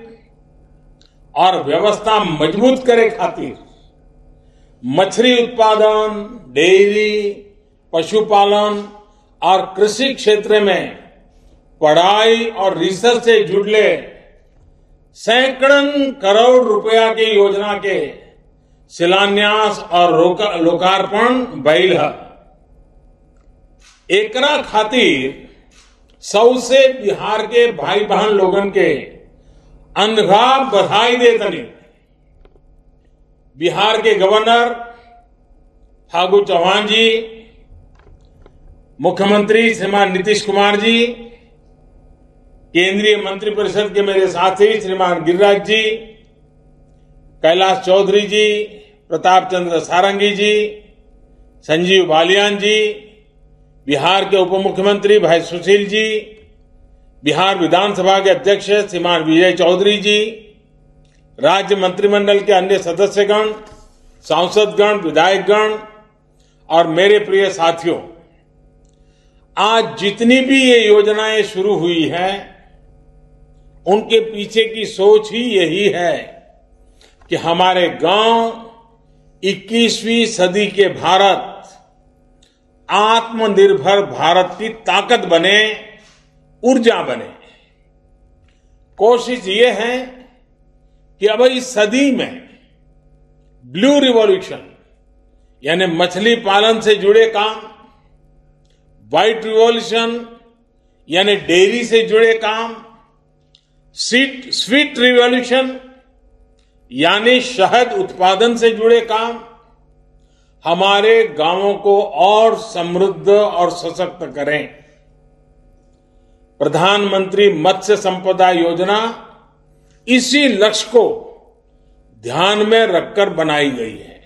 और व्यवस्था मजबूत करे खातिर मछली उत्पादन, डेयरी, पशुपालन और कृषि क्षेत्र में पढ़ाई और रिसर्च से जुड़े सैकड़ों करोड़ रुपया की योजना के शिलान्यास और लोकार्पण भइल है। एकरा खातिर सौ से बिहार के भाई बहन लोगन के अनघा बधाई देतनी। बिहार के गवर्नर फागू चौहान जी, मुख्यमंत्री श्रीमान नीतीश कुमार जी, केंद्रीय मंत्रिपरिषद के मेरे साथी श्रीमान गिरिराज जी, कैलाश चौधरी जी, प्रताप चंद्र सारंगी जी, संजीव बालियान जी, बिहार के उप मुख्यमंत्री भाई सुशील जी, बिहार विधानसभा के अध्यक्ष श्रीमान विजय चौधरी जी, राज्य मंत्रिमंडल के अन्य सदस्यगण, सांसदगण, विधायकगण और मेरे प्रिय साथियों, आज जितनी भी ये योजनाएं शुरू हुई है, उनके पीछे की सोच ही यही है कि हमारे गांव 21वीं सदी के भारत, आत्मनिर्भर भारत की ताकत बने, ऊर्जा बने। कोशिश ये है कि अब इस सदी में ब्लू रिवॉल्यूशन यानी मछली पालन से जुड़े काम, व्हाइट रिवॉल्यूशन यानी डेयरी से जुड़े काम, स्वीट रिवॉल्यूशन यानी शहद उत्पादन से जुड़े काम हमारे गांवों को और समृद्ध और सशक्त करें। प्रधानमंत्री मत्स्य संपदा योजना इसी लक्ष्य को ध्यान में रखकर बनाई गई है।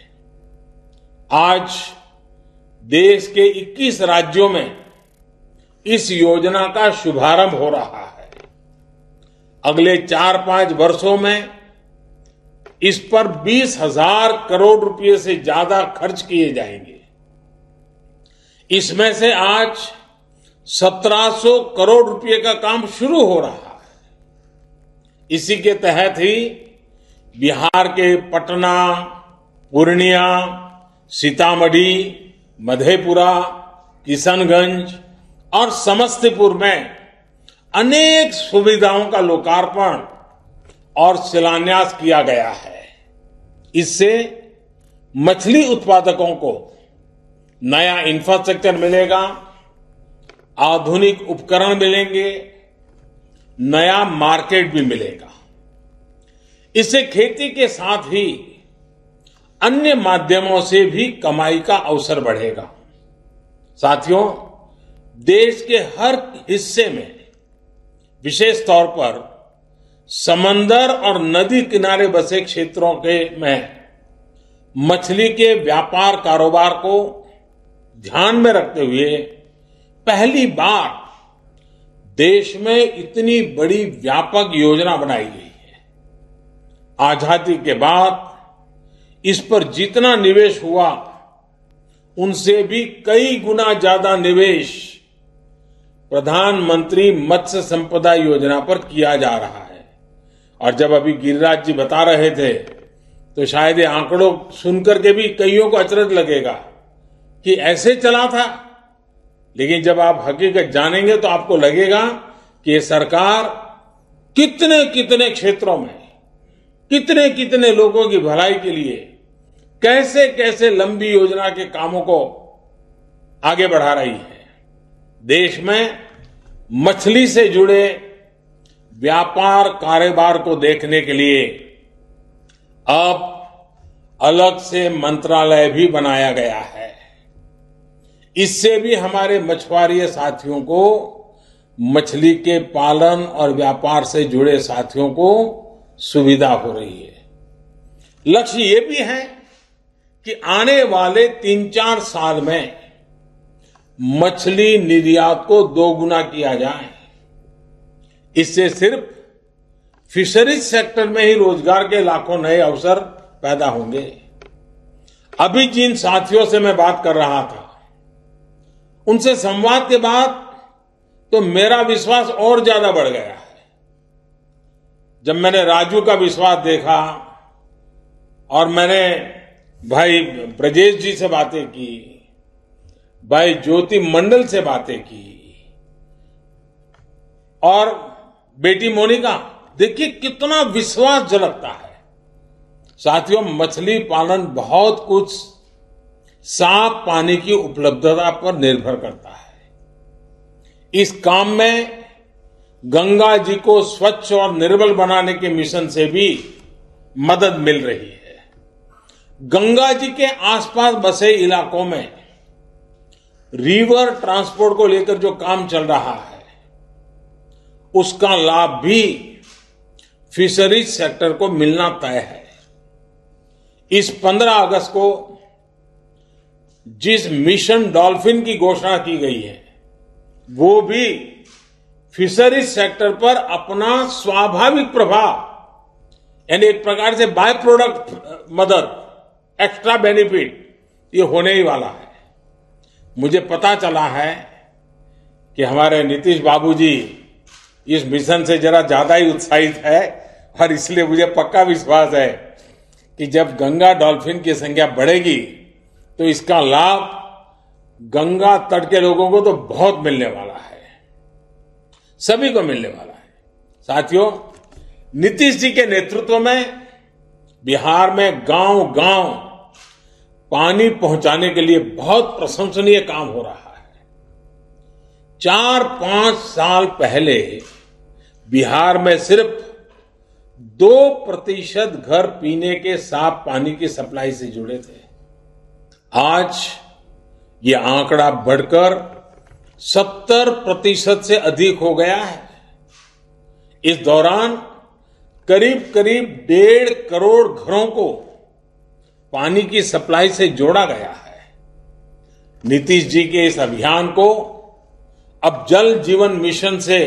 आज देश के 21 राज्यों में इस योजना का शुभारंभ हो रहा है। अगले 4-5 वर्षों में इस पर 20,000 करोड़ रुपए से ज्यादा खर्च किए जाएंगे। इसमें से आज 1700 करोड़ रुपए का काम शुरू हो रहा है। इसी के तहत ही बिहार के पटना, पूर्णिया, सीतामढ़ी, मधेपुरा, किशनगंज और समस्तीपुर में अनेक सुविधाओं का लोकार्पण और शिलान्यास किया गया है। इससे मछली उत्पादकों को नया इंफ्रास्ट्रक्चर मिलेगा, आधुनिक उपकरण मिलेंगे, नया मार्केट भी मिलेगा। इससे खेती के साथ ही अन्य माध्यमों से भी कमाई का अवसर बढ़ेगा। साथियों, देश के हर हिस्से में, विशेष तौर पर समंदर और नदी किनारे बसे क्षेत्रों के में मछली के व्यापार कारोबार को ध्यान में रखते हुए पहली बार देश में इतनी बड़ी व्यापक योजना बनाई गई है। आजादी के बाद इस पर जितना निवेश हुआ उनसे भी कई गुना ज्यादा निवेश प्रधानमंत्री मत्स्य संपदा योजना पर किया जा रहा है। और जब अभी गिरिराज जी बता रहे थे तो शायद ये आंकड़ों सुनकर के भी कईयों को अचरज लगेगा कि ऐसे चला था, लेकिन जब आप हकीकत जानेंगे तो आपको लगेगा कि ये सरकार कितने कितने क्षेत्रों में कितने कितने लोगों की भलाई के लिए कैसे कैसे लंबी योजना के कामों को आगे बढ़ा रही है। देश में मछली से जुड़े व्यापार कारोबार को देखने के लिए अब अलग से मंत्रालय भी बनाया गया है। इससे भी हमारे मछुआरे साथियों को, मछली के पालन और व्यापार से जुड़े साथियों को सुविधा हो रही है। लक्ष्य ये भी है कि आने वाले 3-4 साल में मछली निर्यात को 2 गुना किया जाए। इससे सिर्फ फिशरीज सेक्टर में ही रोजगार के लाखों नए अवसर पैदा होंगे। अभी जिन साथियों से मैं बात कर रहा था उनसे संवाद के बाद तो मेरा विश्वास और ज्यादा बढ़ गया है। जब मैंने राजू का विश्वास देखा और मैंने भाई ब्रजेश जी से बातें की, भाई ज्योति मंडल से बातें की और बेटी मोनिका, देखिए कितना विश्वास झलकता है। साथियों, मछली पालन बहुत कुछ साफ पानी की उपलब्धता पर निर्भर करता है। इस काम में गंगा जी को स्वच्छ और निर्मल बनाने के मिशन से भी मदद मिल रही है। गंगा जी के आसपास बसे इलाकों में रिवर ट्रांसपोर्ट को लेकर जो काम चल रहा है उसका लाभ भी फिशरीज सेक्टर को मिलना तय है। इस 15 अगस्त को जिस मिशन डॉल्फिन की घोषणा की गई है वो भी फिशरीज सेक्टर पर अपना स्वाभाविक प्रभाव यानी एक प्रकार से बाय प्रोडक्ट मदद, एक्स्ट्रा बेनिफिट ये होने ही वाला है। मुझे पता चला है कि हमारे नीतीश बाबूजी इस मिशन से जरा ज्यादा ही उत्साहित है और इसलिए मुझे पक्का विश्वास है कि जब गंगा डॉल्फिन की संख्या बढ़ेगी तो इसका लाभ गंगा तट के लोगों को तो बहुत मिलने वाला है, सभी को मिलने वाला है। साथियों, नीतीश जी के नेतृत्व में बिहार में गांव-गांव पानी पहुंचाने के लिए बहुत प्रशंसनीय काम हो रहा है। 4-5 साल पहले बिहार में सिर्फ 2% घर पीने के साफ पानी की सप्लाई से जुड़े थे। आज ये आंकड़ा बढ़कर 70% से अधिक हो गया है। इस दौरान करीब करीब 1.5 करोड़ घरों को पानी की सप्लाई से जोड़ा गया है। नीतीश जी के इस अभियान को अब जल जीवन मिशन से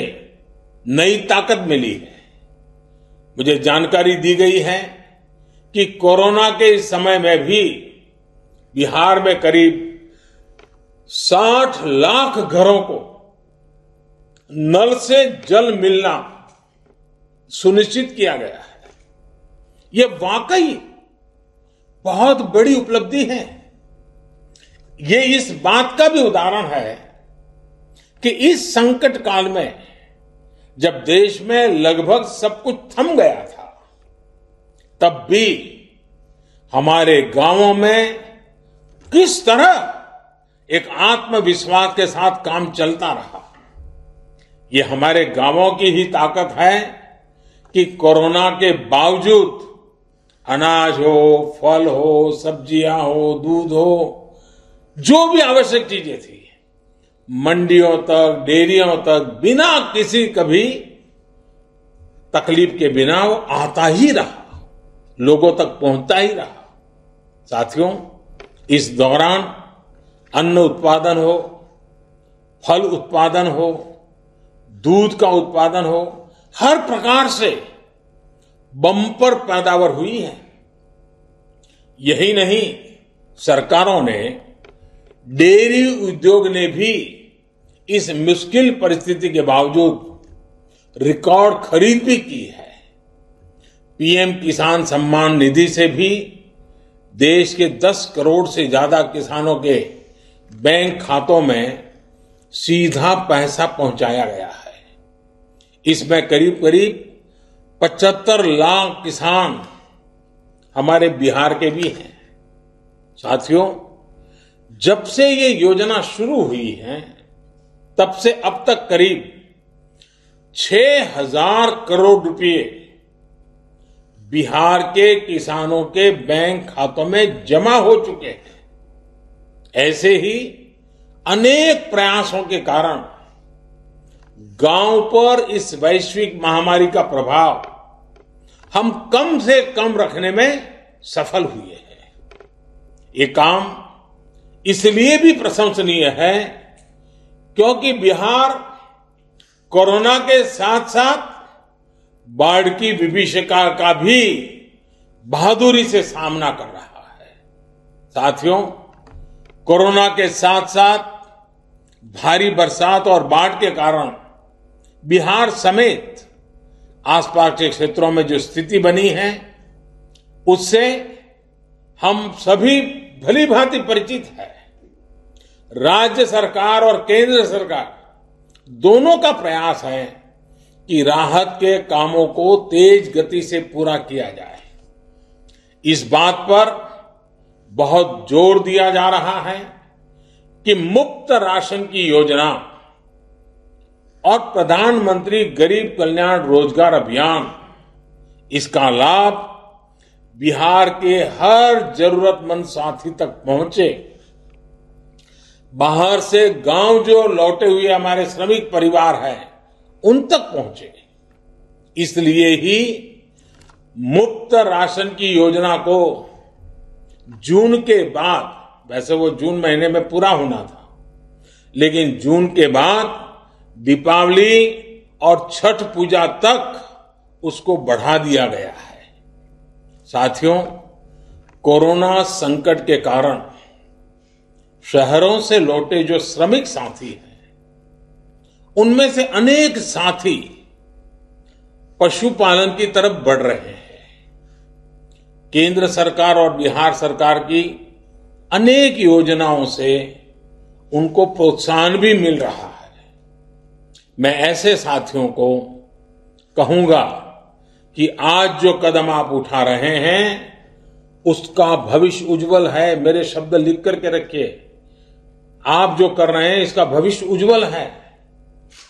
नई ताकत मिली है। मुझे जानकारी दी गई है कि कोरोना के इस समय में भी बिहार में करीब 60 लाख घरों को नल से जल मिलना सुनिश्चित किया गया है। यह वाकई बहुत बड़ी उपलब्धि है। ये इस बात का भी उदाहरण है कि इस संकट काल में जब देश में लगभग सब कुछ थम गया था तब भी हमारे गांवों में किस तरह एक आत्मविश्वास के साथ काम चलता रहा। ये हमारे गांवों की ही ताकत है कि कोरोना के बावजूद अनाज हो, फल हो, सब्जियां हो, दूध हो, जो भी आवश्यक चीजें थी, मंडियों तक, डेयरियों तक बिना किसी कभी तकलीफ के बिना वो आता ही रहा, लोगों तक पहुंचता ही रहा। साथियों, इस दौरान अन्न उत्पादन हो, फल उत्पादन हो, दूध का उत्पादन हो, हर प्रकार से बम्पर पैदावार हुई है। यही नहीं, सरकारों ने, डेयरी उद्योग ने भी इस मुश्किल परिस्थिति के बावजूद रिकॉर्ड खरीद भी की है। पीएम किसान सम्मान निधि से भी देश के 10 करोड़ से ज्यादा किसानों के बैंक खातों में सीधा पैसा पहुंचाया गया है। इसमें करीब करीब 75 लाख किसान हमारे बिहार के भी हैं। साथियों, जब से ये योजना शुरू हुई है, तब से अब तक करीब 6,000 करोड़ रुपए बिहार के किसानों के बैंक खातों में जमा हो चुके हैं। ऐसे ही अनेक प्रयासों के कारण गांव पर इस वैश्विक महामारी का प्रभाव हम कम से कम रखने में सफल हुए हैं। ये काम इसलिए भी प्रशंसनीय है क्योंकि बिहार कोरोना के साथ साथ बाढ़ की विभीषिका का भी बहादुरी से सामना कर रहा है। साथियों, कोरोना के साथ साथ भारी बरसात और बाढ़ के कारण बिहार समेत आसपास के क्षेत्रों में जो स्थिति बनी है, उससे हम सभी भली भांति परिचित है। राज्य सरकार और केंद्र सरकार दोनों का प्रयास है कि राहत के कामों को तेज गति से पूरा किया जाए। इस बात पर बहुत जोर दिया जा रहा है कि मुफ्त राशन की योजना और प्रधानमंत्री गरीब कल्याण रोजगार अभियान, इसका लाभ बिहार के हर जरूरतमंद साथी तक पहुंचे। बाहर से गांव जो लौटे हुए हमारे श्रमिक परिवार हैं, उन तक पहुंचे। इसलिए ही मुफ्त राशन की योजना को जून के बाद, वैसे वो जून महीने में पूरा होना था, लेकिन जून के बाद दीपावली और छठ पूजा तक उसको बढ़ा दिया गया है। साथियों, कोरोना संकट के कारण शहरों से लौटे जो श्रमिक साथी हैं, उनमें से अनेक साथी पशुपालन की तरफ बढ़ रहे हैं। केंद्र सरकार और बिहार सरकार की अनेक योजनाओं से उनको प्रोत्साहन भी मिल रहा है। मैं ऐसे साथियों को कहूंगा कि आज जो कदम आप उठा रहे हैं, उसका भविष्य उज्जवल है। मेरे शब्द लिख करके रखिए। आप जो कर रहे हैं, इसका भविष्य उज्जवल है।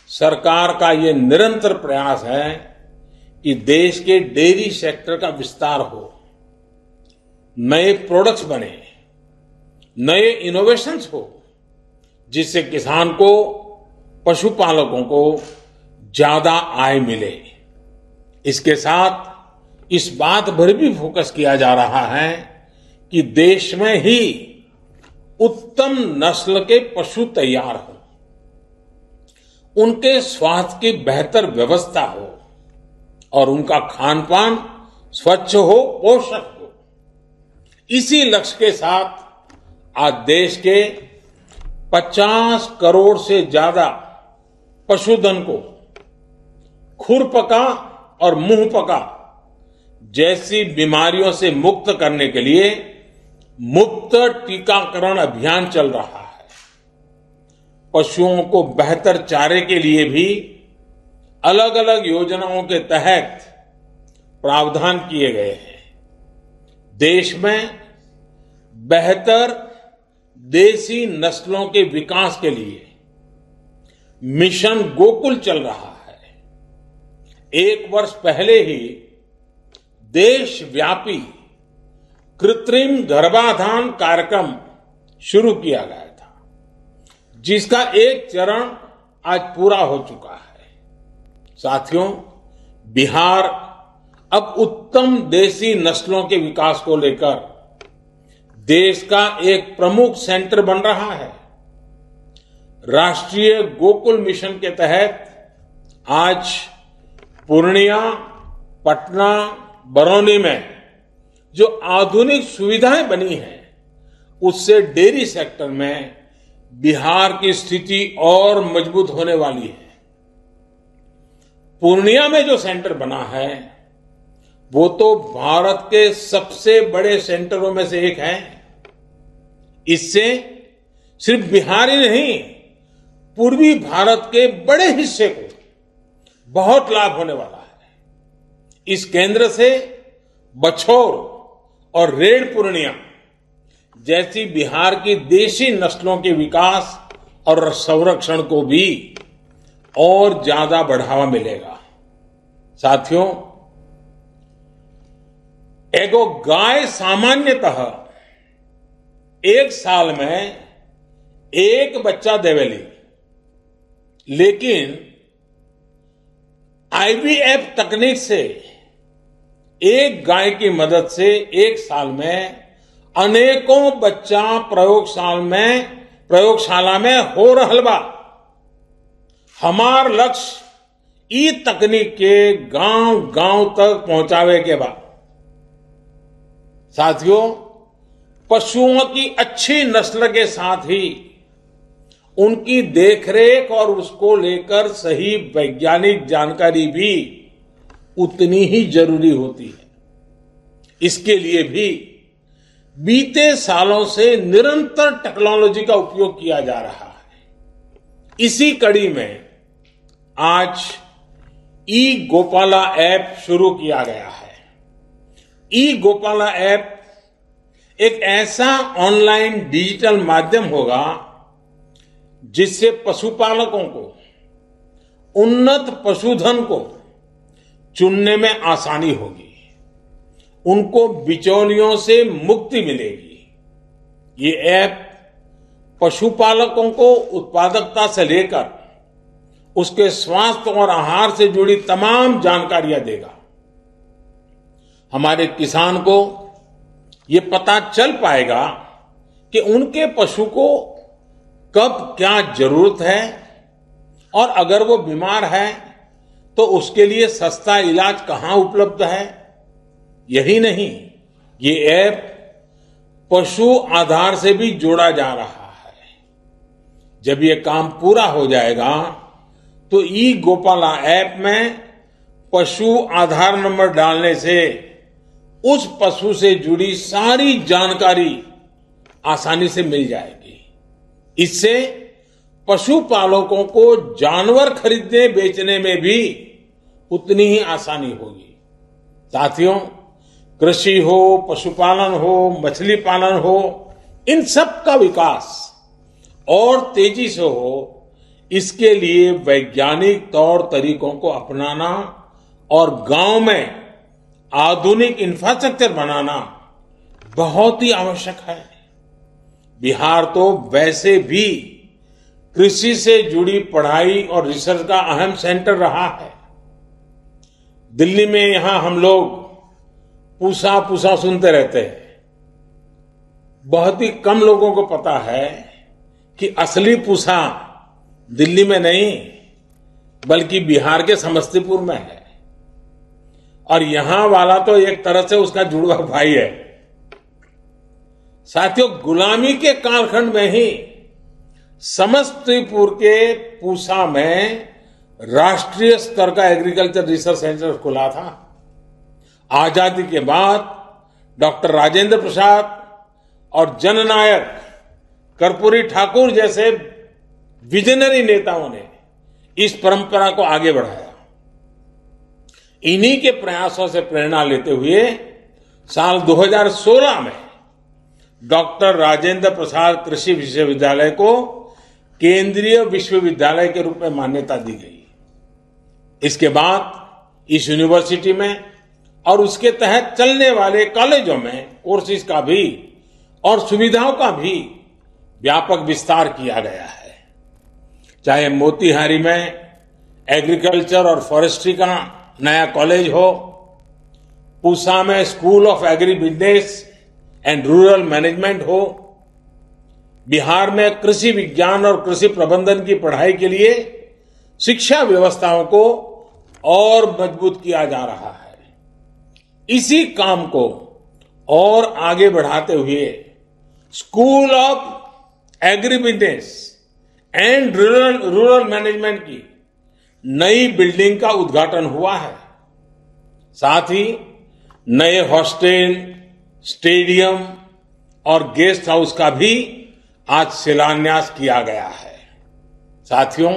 सरकार का ये निरंतर प्रयास है कि देश के डेयरी सेक्टर का विस्तार हो, नए प्रोडक्ट्स बने, नए इनोवेशंस हो, जिससे किसान को, पशुपालकों को ज्यादा आय मिले। इसके साथ इस बात पर भी फोकस किया जा रहा है कि देश में ही उत्तम नस्ल के पशु तैयार हो, उनके स्वास्थ्य की बेहतर व्यवस्था हो और उनका खान पान स्वच्छ हो, पोषक हो। इसी लक्ष्य के साथ आज देश के 50 करोड़ से ज्यादा पशुधन को खुरपका और मुंहपका जैसी बीमारियों से मुक्त करने के लिए मुफ्त टीकाकरण अभियान चल रहा है। पशुओं को बेहतर चारे के लिए भी अलग अलग योजनाओं के तहत प्रावधान किए गए हैं। देश में बेहतर देसी नस्लों के विकास के लिए मिशन गोकुल चल रहा है। 1 वर्ष पहले ही देशव्यापी कृत्रिम गर्भाधान कार्यक्रम शुरू किया गया था, जिसका एक चरण आज पूरा हो चुका है। साथियों, बिहार अब उत्तम देसी नस्लों के विकास को लेकर देश का एक प्रमुख सेंटर बन रहा है। राष्ट्रीय गोकुल मिशन के तहत आज पूर्णिया, पटना, बरौनी में जो आधुनिक सुविधाएं बनी हैं, उससे डेयरी सेक्टर में बिहार की स्थिति और मजबूत होने वाली है। पूर्णिया में जो सेंटर बना है वो तो भारत के सबसे बड़े सेंटरों में से एक है। इससे सिर्फ बिहार ही नहीं, पूर्वी भारत के बड़े हिस्से को बहुत लाभ होने वाला है। इस केंद्र से बछौर और रेड पूर्णिया जैसी बिहार की देशी नस्लों के विकास और संरक्षण को भी और ज्यादा बढ़ावा मिलेगा। साथियों, एगो गाय सामान्यतः एक साल में एक बच्चा देवेली, लेकिन आईवीएफ तकनीक से एक गाय की मदद से एक साल में अनेकों बच्चा प्रयोगशाला में हो रहल बा। हमार लक्ष्य ई तकनीक के गांव गांव तक पहुंचावे के बाद। साथियों, पशुओं की अच्छी नस्ल के साथ ही उनकी देखरेख और उसको लेकर सही वैज्ञानिक जानकारी भी उतनी ही जरूरी होती है। इसके लिए भी बीते सालों से निरंतर टेक्नोलॉजी का उपयोग किया जा रहा है। इसी कड़ी में आज ई गोपाला ऐप शुरू किया गया है। ई गोपाला ऐप एक ऐसा ऑनलाइन डिजिटल माध्यम होगा जिससे पशुपालकों को उन्नत पशुधन को चुनने में आसानी होगी, उनको बिचौलियों से मुक्ति मिलेगी। ये ऐप पशुपालकों को उत्पादकता से लेकर उसके स्वास्थ्य और आहार से जुड़ी तमाम जानकारियां देगा। हमारे किसान को ये पता चल पाएगा कि उनके पशु को कब क्या जरूरत है, और अगर वो बीमार है तो उसके लिए सस्ता इलाज कहां उपलब्ध है। यही नहीं, ये ऐप पशु आधार से भी जोड़ा जा रहा है। जब ये काम पूरा हो जाएगा तो ई गोपाला ऐप में पशु आधार नंबर डालने से उस पशु से जुड़ी सारी जानकारी आसानी से मिल जाएगी। इससे पशुपालकों को जानवर खरीदने बेचने में भी उतनी ही आसानी होगी। साथियों, कृषि हो, पशुपालन हो, मछली पालन हो, इन सब का विकास और तेजी से हो, इसके लिए वैज्ञानिक तौर तरीकों को अपनाना और गांव में आधुनिक इंफ्रास्ट्रक्चर बनाना बहुत ही आवश्यक है। बिहार तो वैसे भी कृषि से जुड़ी पढ़ाई और रिसर्च का अहम सेंटर रहा है। दिल्ली में यहां हम लोग पूसा पूसा सुनते रहते हैं। बहुत ही कम लोगों को पता है कि असली पूसा दिल्ली में नहीं बल्कि बिहार के समस्तीपुर में है, और यहां वाला तो एक तरह से उसका जुड़वा भाई है। साथियों, गुलामी के कालखंड में ही समस्तीपुर के पूसा में राष्ट्रीय स्तर का एग्रीकल्चर रिसर्च सेंटर खुला था। आजादी के बाद डॉक्टर राजेंद्र प्रसाद और जननायक कर्पूरी ठाकुर जैसे विजनरी नेताओं ने इस परंपरा को आगे बढ़ाया। इन्हीं के प्रयासों से प्रेरणा लेते हुए साल 2016 में डॉक्टर राजेंद्र प्रसाद कृषि विश्वविद्यालय को केंद्रीय विश्वविद्यालय के रूप में मान्यता दी गई। इसके बाद इस यूनिवर्सिटी में और उसके तहत चलने वाले कॉलेजों में कोर्सेज का भी और सुविधाओं का भी व्यापक विस्तार किया गया है। चाहे मोतिहारी में एग्रीकल्चर और फॉरेस्ट्री का नया कॉलेज हो, पूसा में school of agribusiness and rural management हो, बिहार में कृषि विज्ञान और कृषि प्रबंधन की पढ़ाई के लिए शिक्षा व्यवस्थाओं को और मजबूत किया जा रहा है। इसी काम को और आगे बढ़ाते हुए school of agribusiness and rural management की नई बिल्डिंग का उद्घाटन हुआ है। साथ ही नए हॉस्टल, स्टेडियम और गेस्ट हाउस का भी आज शिलान्यास किया गया है। साथियों,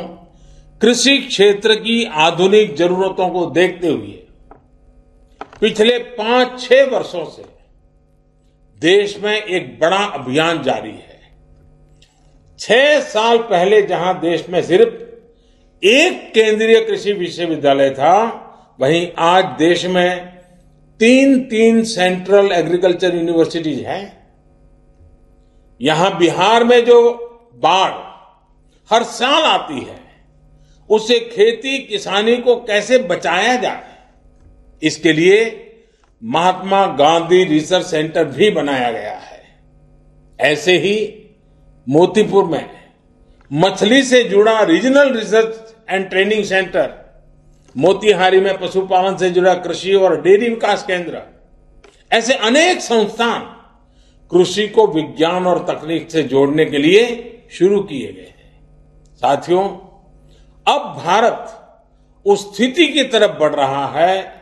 कृषि क्षेत्र की आधुनिक जरूरतों को देखते हुए पिछले 5-6 वर्षों से देश में एक बड़ा अभियान जारी है। 6 साल पहले जहां देश में सिर्फ एक केंद्रीय कृषि विश्वविद्यालय था, वहीं आज देश में 3 सेंट्रल एग्रीकल्चर यूनिवर्सिटीज हैं। यहां बिहार में जो बाढ़ हर साल आती है, उससे खेती किसानी को कैसे बचाया जाए, इसके लिए महात्मा गांधी रिसर्च सेंटर भी बनाया गया है। ऐसे ही मोतीपुर में मछली से जुड़ा regional research and training centre, Motihari में पशुपालन से जुड़ा कृषि और डेयरी विकास केंद्र, ऐसे अनेक संस्थान कृषि को विज्ञान और तकनीक से जोड़ने के लिए शुरू किए गए हैं। साथियों, अब भारत उस स्थिति की तरफ बढ़ रहा है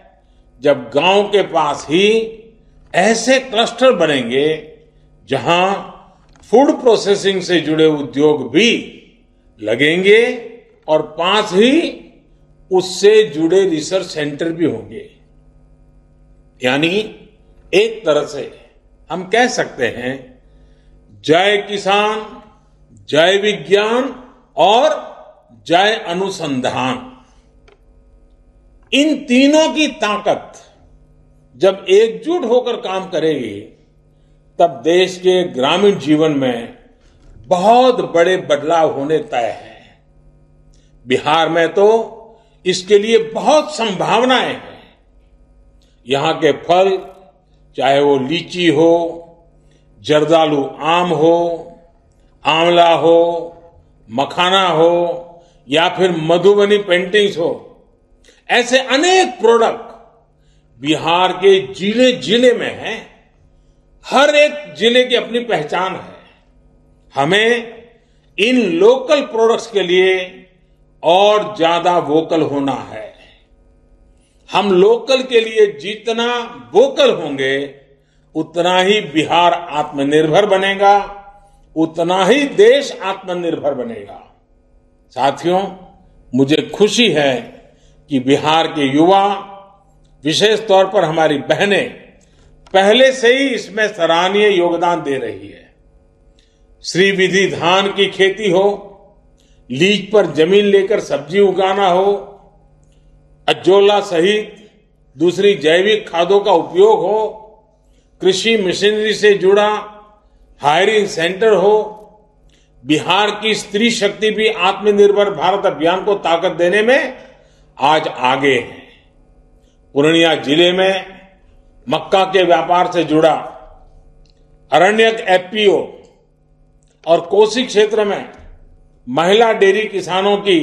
जब गांव के पास ही ऐसे क्लस्टर बनेंगे जहां फूड प्रोसेसिंग से जुड़े उद्योग भी लगेंगे और पास ही उससे जुड़े रिसर्च सेंटर भी होंगे। यानी एक तरह से हम कह सकते हैं, जय किसान, जय विज्ञान और जय अनुसंधान। इन तीनों की ताकत जब एकजुट होकर काम करेगी, तब देश के ग्रामीण जीवन में बहुत बड़े बदलाव होने तय हैं। बिहार में तो इसके लिए बहुत संभावनाएं हैं। यहां के फल, चाहे वो लीची हो, जर्दालू आम हो, आंवला हो, मखाना हो या फिर मधुबनी पेंटिंग्स हो, ऐसे अनेक प्रोडक्ट बिहार के जिले जिले में हैं। हर एक जिले की अपनी पहचान है। हमें इन लोकल प्रोडक्ट्स के लिए और ज्यादा वोकल होना है। हम लोकल के लिए जितना वोकल होंगे, उतना ही बिहार आत्मनिर्भर बनेगा, उतना ही देश आत्मनिर्भर बनेगा। साथियों, मुझे खुशी है कि बिहार के युवा, विशेष तौर पर हमारी बहनें, पहले से ही इसमें सराहनीय योगदान दे रही है। श्रीविधि धान की खेती हो, लीज पर जमीन लेकर सब्जी उगाना हो, अजोला सहित दूसरी जैविक खादों का उपयोग हो, कृषि मशीनरी से जुड़ा हायरिंग सेंटर हो, बिहार की स्त्री शक्ति भी आत्मनिर्भर भारत अभियान को ताकत देने में आज आगे है। पूर्णिया जिले में मक्का के व्यापार से जुड़ा अरण्यक एफपीओ और कोसी क्षेत्र में महिला डेयरी किसानों की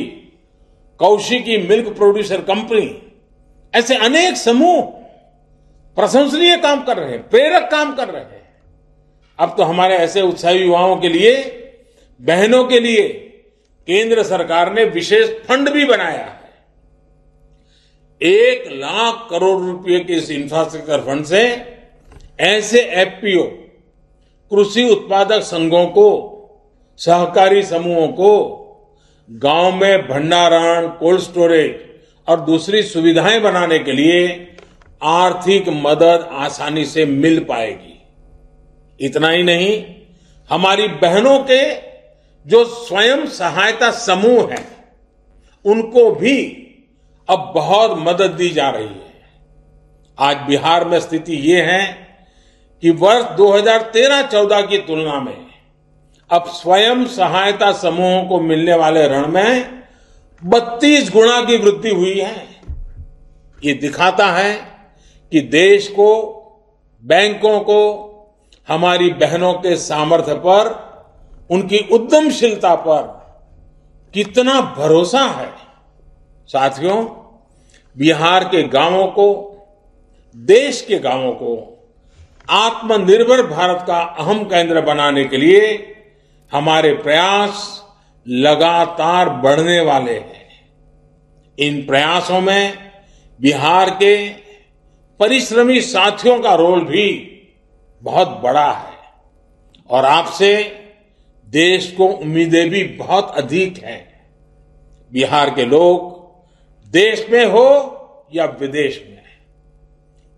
कौशिकी मिल्क प्रोड्यूसर कंपनी, ऐसे अनेक समूह प्रशंसनीय काम कर रहे हैं, प्रेरक काम कर रहे हैं। अब तो हमारे ऐसे उत्साही युवाओं के लिए, बहनों के लिए केंद्र सरकार ने विशेष फंड भी बनाया है। 1 लाख करोड़ रुपए के इस इंफ्रास्ट्रक्चर फंड से ऐसे एफपीओ, कृषि उत्पादक संघों को, सहकारी समूहों को गांव में भंडारण, कोल्ड स्टोरेज और दूसरी सुविधाएं बनाने के लिए आर्थिक मदद आसानी से मिल पाएगी। इतना ही नहीं, हमारी बहनों के जो स्वयं सहायता समूह हैं, उनको भी अब बहुत मदद दी जा रही है। आज बिहार में स्थिति ये है कि वर्ष 2013-14 की तुलना में अब स्वयं सहायता समूहों को मिलने वाले ऋण में 32 गुना की वृद्धि हुई है। ये दिखाता है कि देश को, बैंकों को हमारी बहनों के सामर्थ्य पर, उनकी उद्यमशीलता पर कितना भरोसा है। साथियों, बिहार के गांवों को, देश के गांवों को आत्मनिर्भर भारत का अहम केंद्र बनाने के लिए हमारे प्रयास लगातार बढ़ने वाले हैं। इन प्रयासों में बिहार के परिश्रमी साथियों का रोल भी बहुत बड़ा है और आपसे देश को उम्मीदें भी बहुत अधिक हैं। बिहार के लोग देश में हो या विदेश में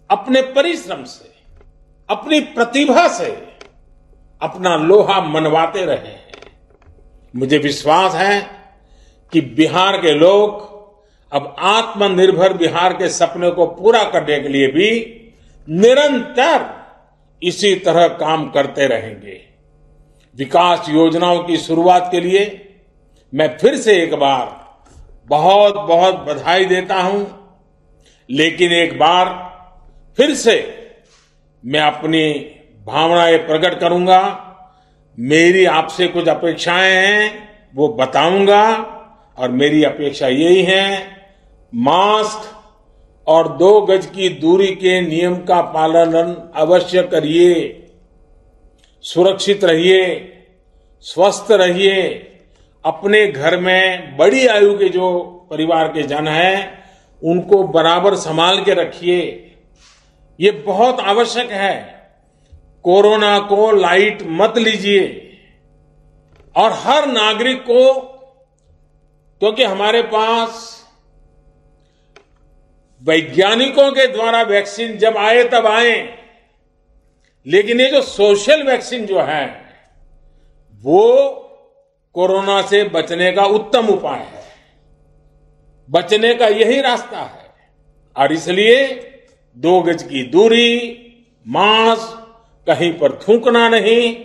अपने परिश्रम से, अपनी प्रतिभा से अपना लोहा मनवाते रहे हैं। मुझे विश्वास है कि बिहार के लोग अब आत्मनिर्भर बिहार के सपने को पूरा करने के लिए भी निरंतर इसी तरह काम करते रहेंगे। विकास योजनाओं की शुरुआत के लिए मैं फिर से एक बार बहुत बहुत बधाई देता हूं, लेकिन एक बार फिर से मैं अपनी भावनाएं प्रकट करूंगा। मेरी आपसे कुछ अपेक्षाएं हैं, वो बताऊंगा और मेरी अपेक्षा यही है, मास्क और 2 गज की दूरी के नियम का पालन अवश्य करिए, सुरक्षित रहिए, स्वस्थ रहिए, अपने घर में बड़ी आयु के जो परिवार के जन हैं उनको बराबर संभाल के रखिए। ये बहुत आवश्यक है। कोरोना को लाइट मत लीजिए और हर नागरिक को, क्योंकि हमारे पास वैज्ञानिकों के द्वारा वैक्सीन जब आए तब आए, लेकिन ये जो सोशल वैक्सीन जो है वो कोरोना से बचने का उत्तम उपाय है, बचने का यही रास्ता है। और इसलिए 2 गज की दूरी, मास्क, कहीं पर थूकना नहीं,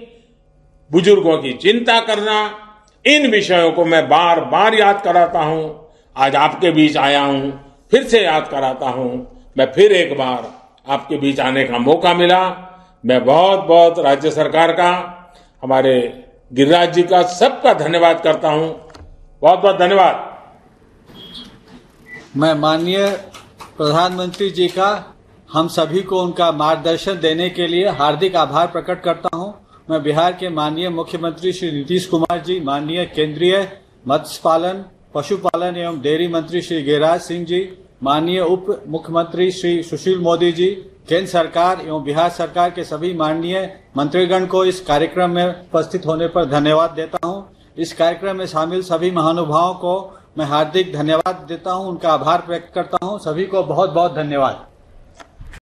बुजुर्गों की चिंता करना, इन विषयों को मैं बार बार याद कराता हूं। आज आपके बीच आया हूं, फिर से याद कराता हूं। मैं फिर एक बार आपके बीच आने का मौका मिला। मैं बहुत बहुत राज्य सरकार का, हमारे गिरिराज जी का, सबका धन्यवाद करता हूं। बहुत बहुत धन्यवाद। मैं माननीय प्रधानमंत्री जी का हम सभी को उनका मार्गदर्शन देने के लिए हार्दिक आभार प्रकट करता हूं। मैं बिहार के माननीय मुख्यमंत्री श्री नीतीश कुमार जी, माननीय केंद्रीय मत्स्य पालन, पशुपालन एवं डेयरी मंत्री श्री गिरिराज सिंह जी, माननीय उप मुख्यमंत्री श्री सुशील मोदी जी, केंद्र सरकार एवं बिहार सरकार के सभी माननीय मंत्रीगण को इस कार्यक्रम में उपस्थित होने पर धन्यवाद देता हूं। इस कार्यक्रम में शामिल सभी महानुभावों को मैं हार्दिक धन्यवाद देता हूं, उनका आभार व्यक्त करता हूं। सभी को बहुत बहुत धन्यवाद।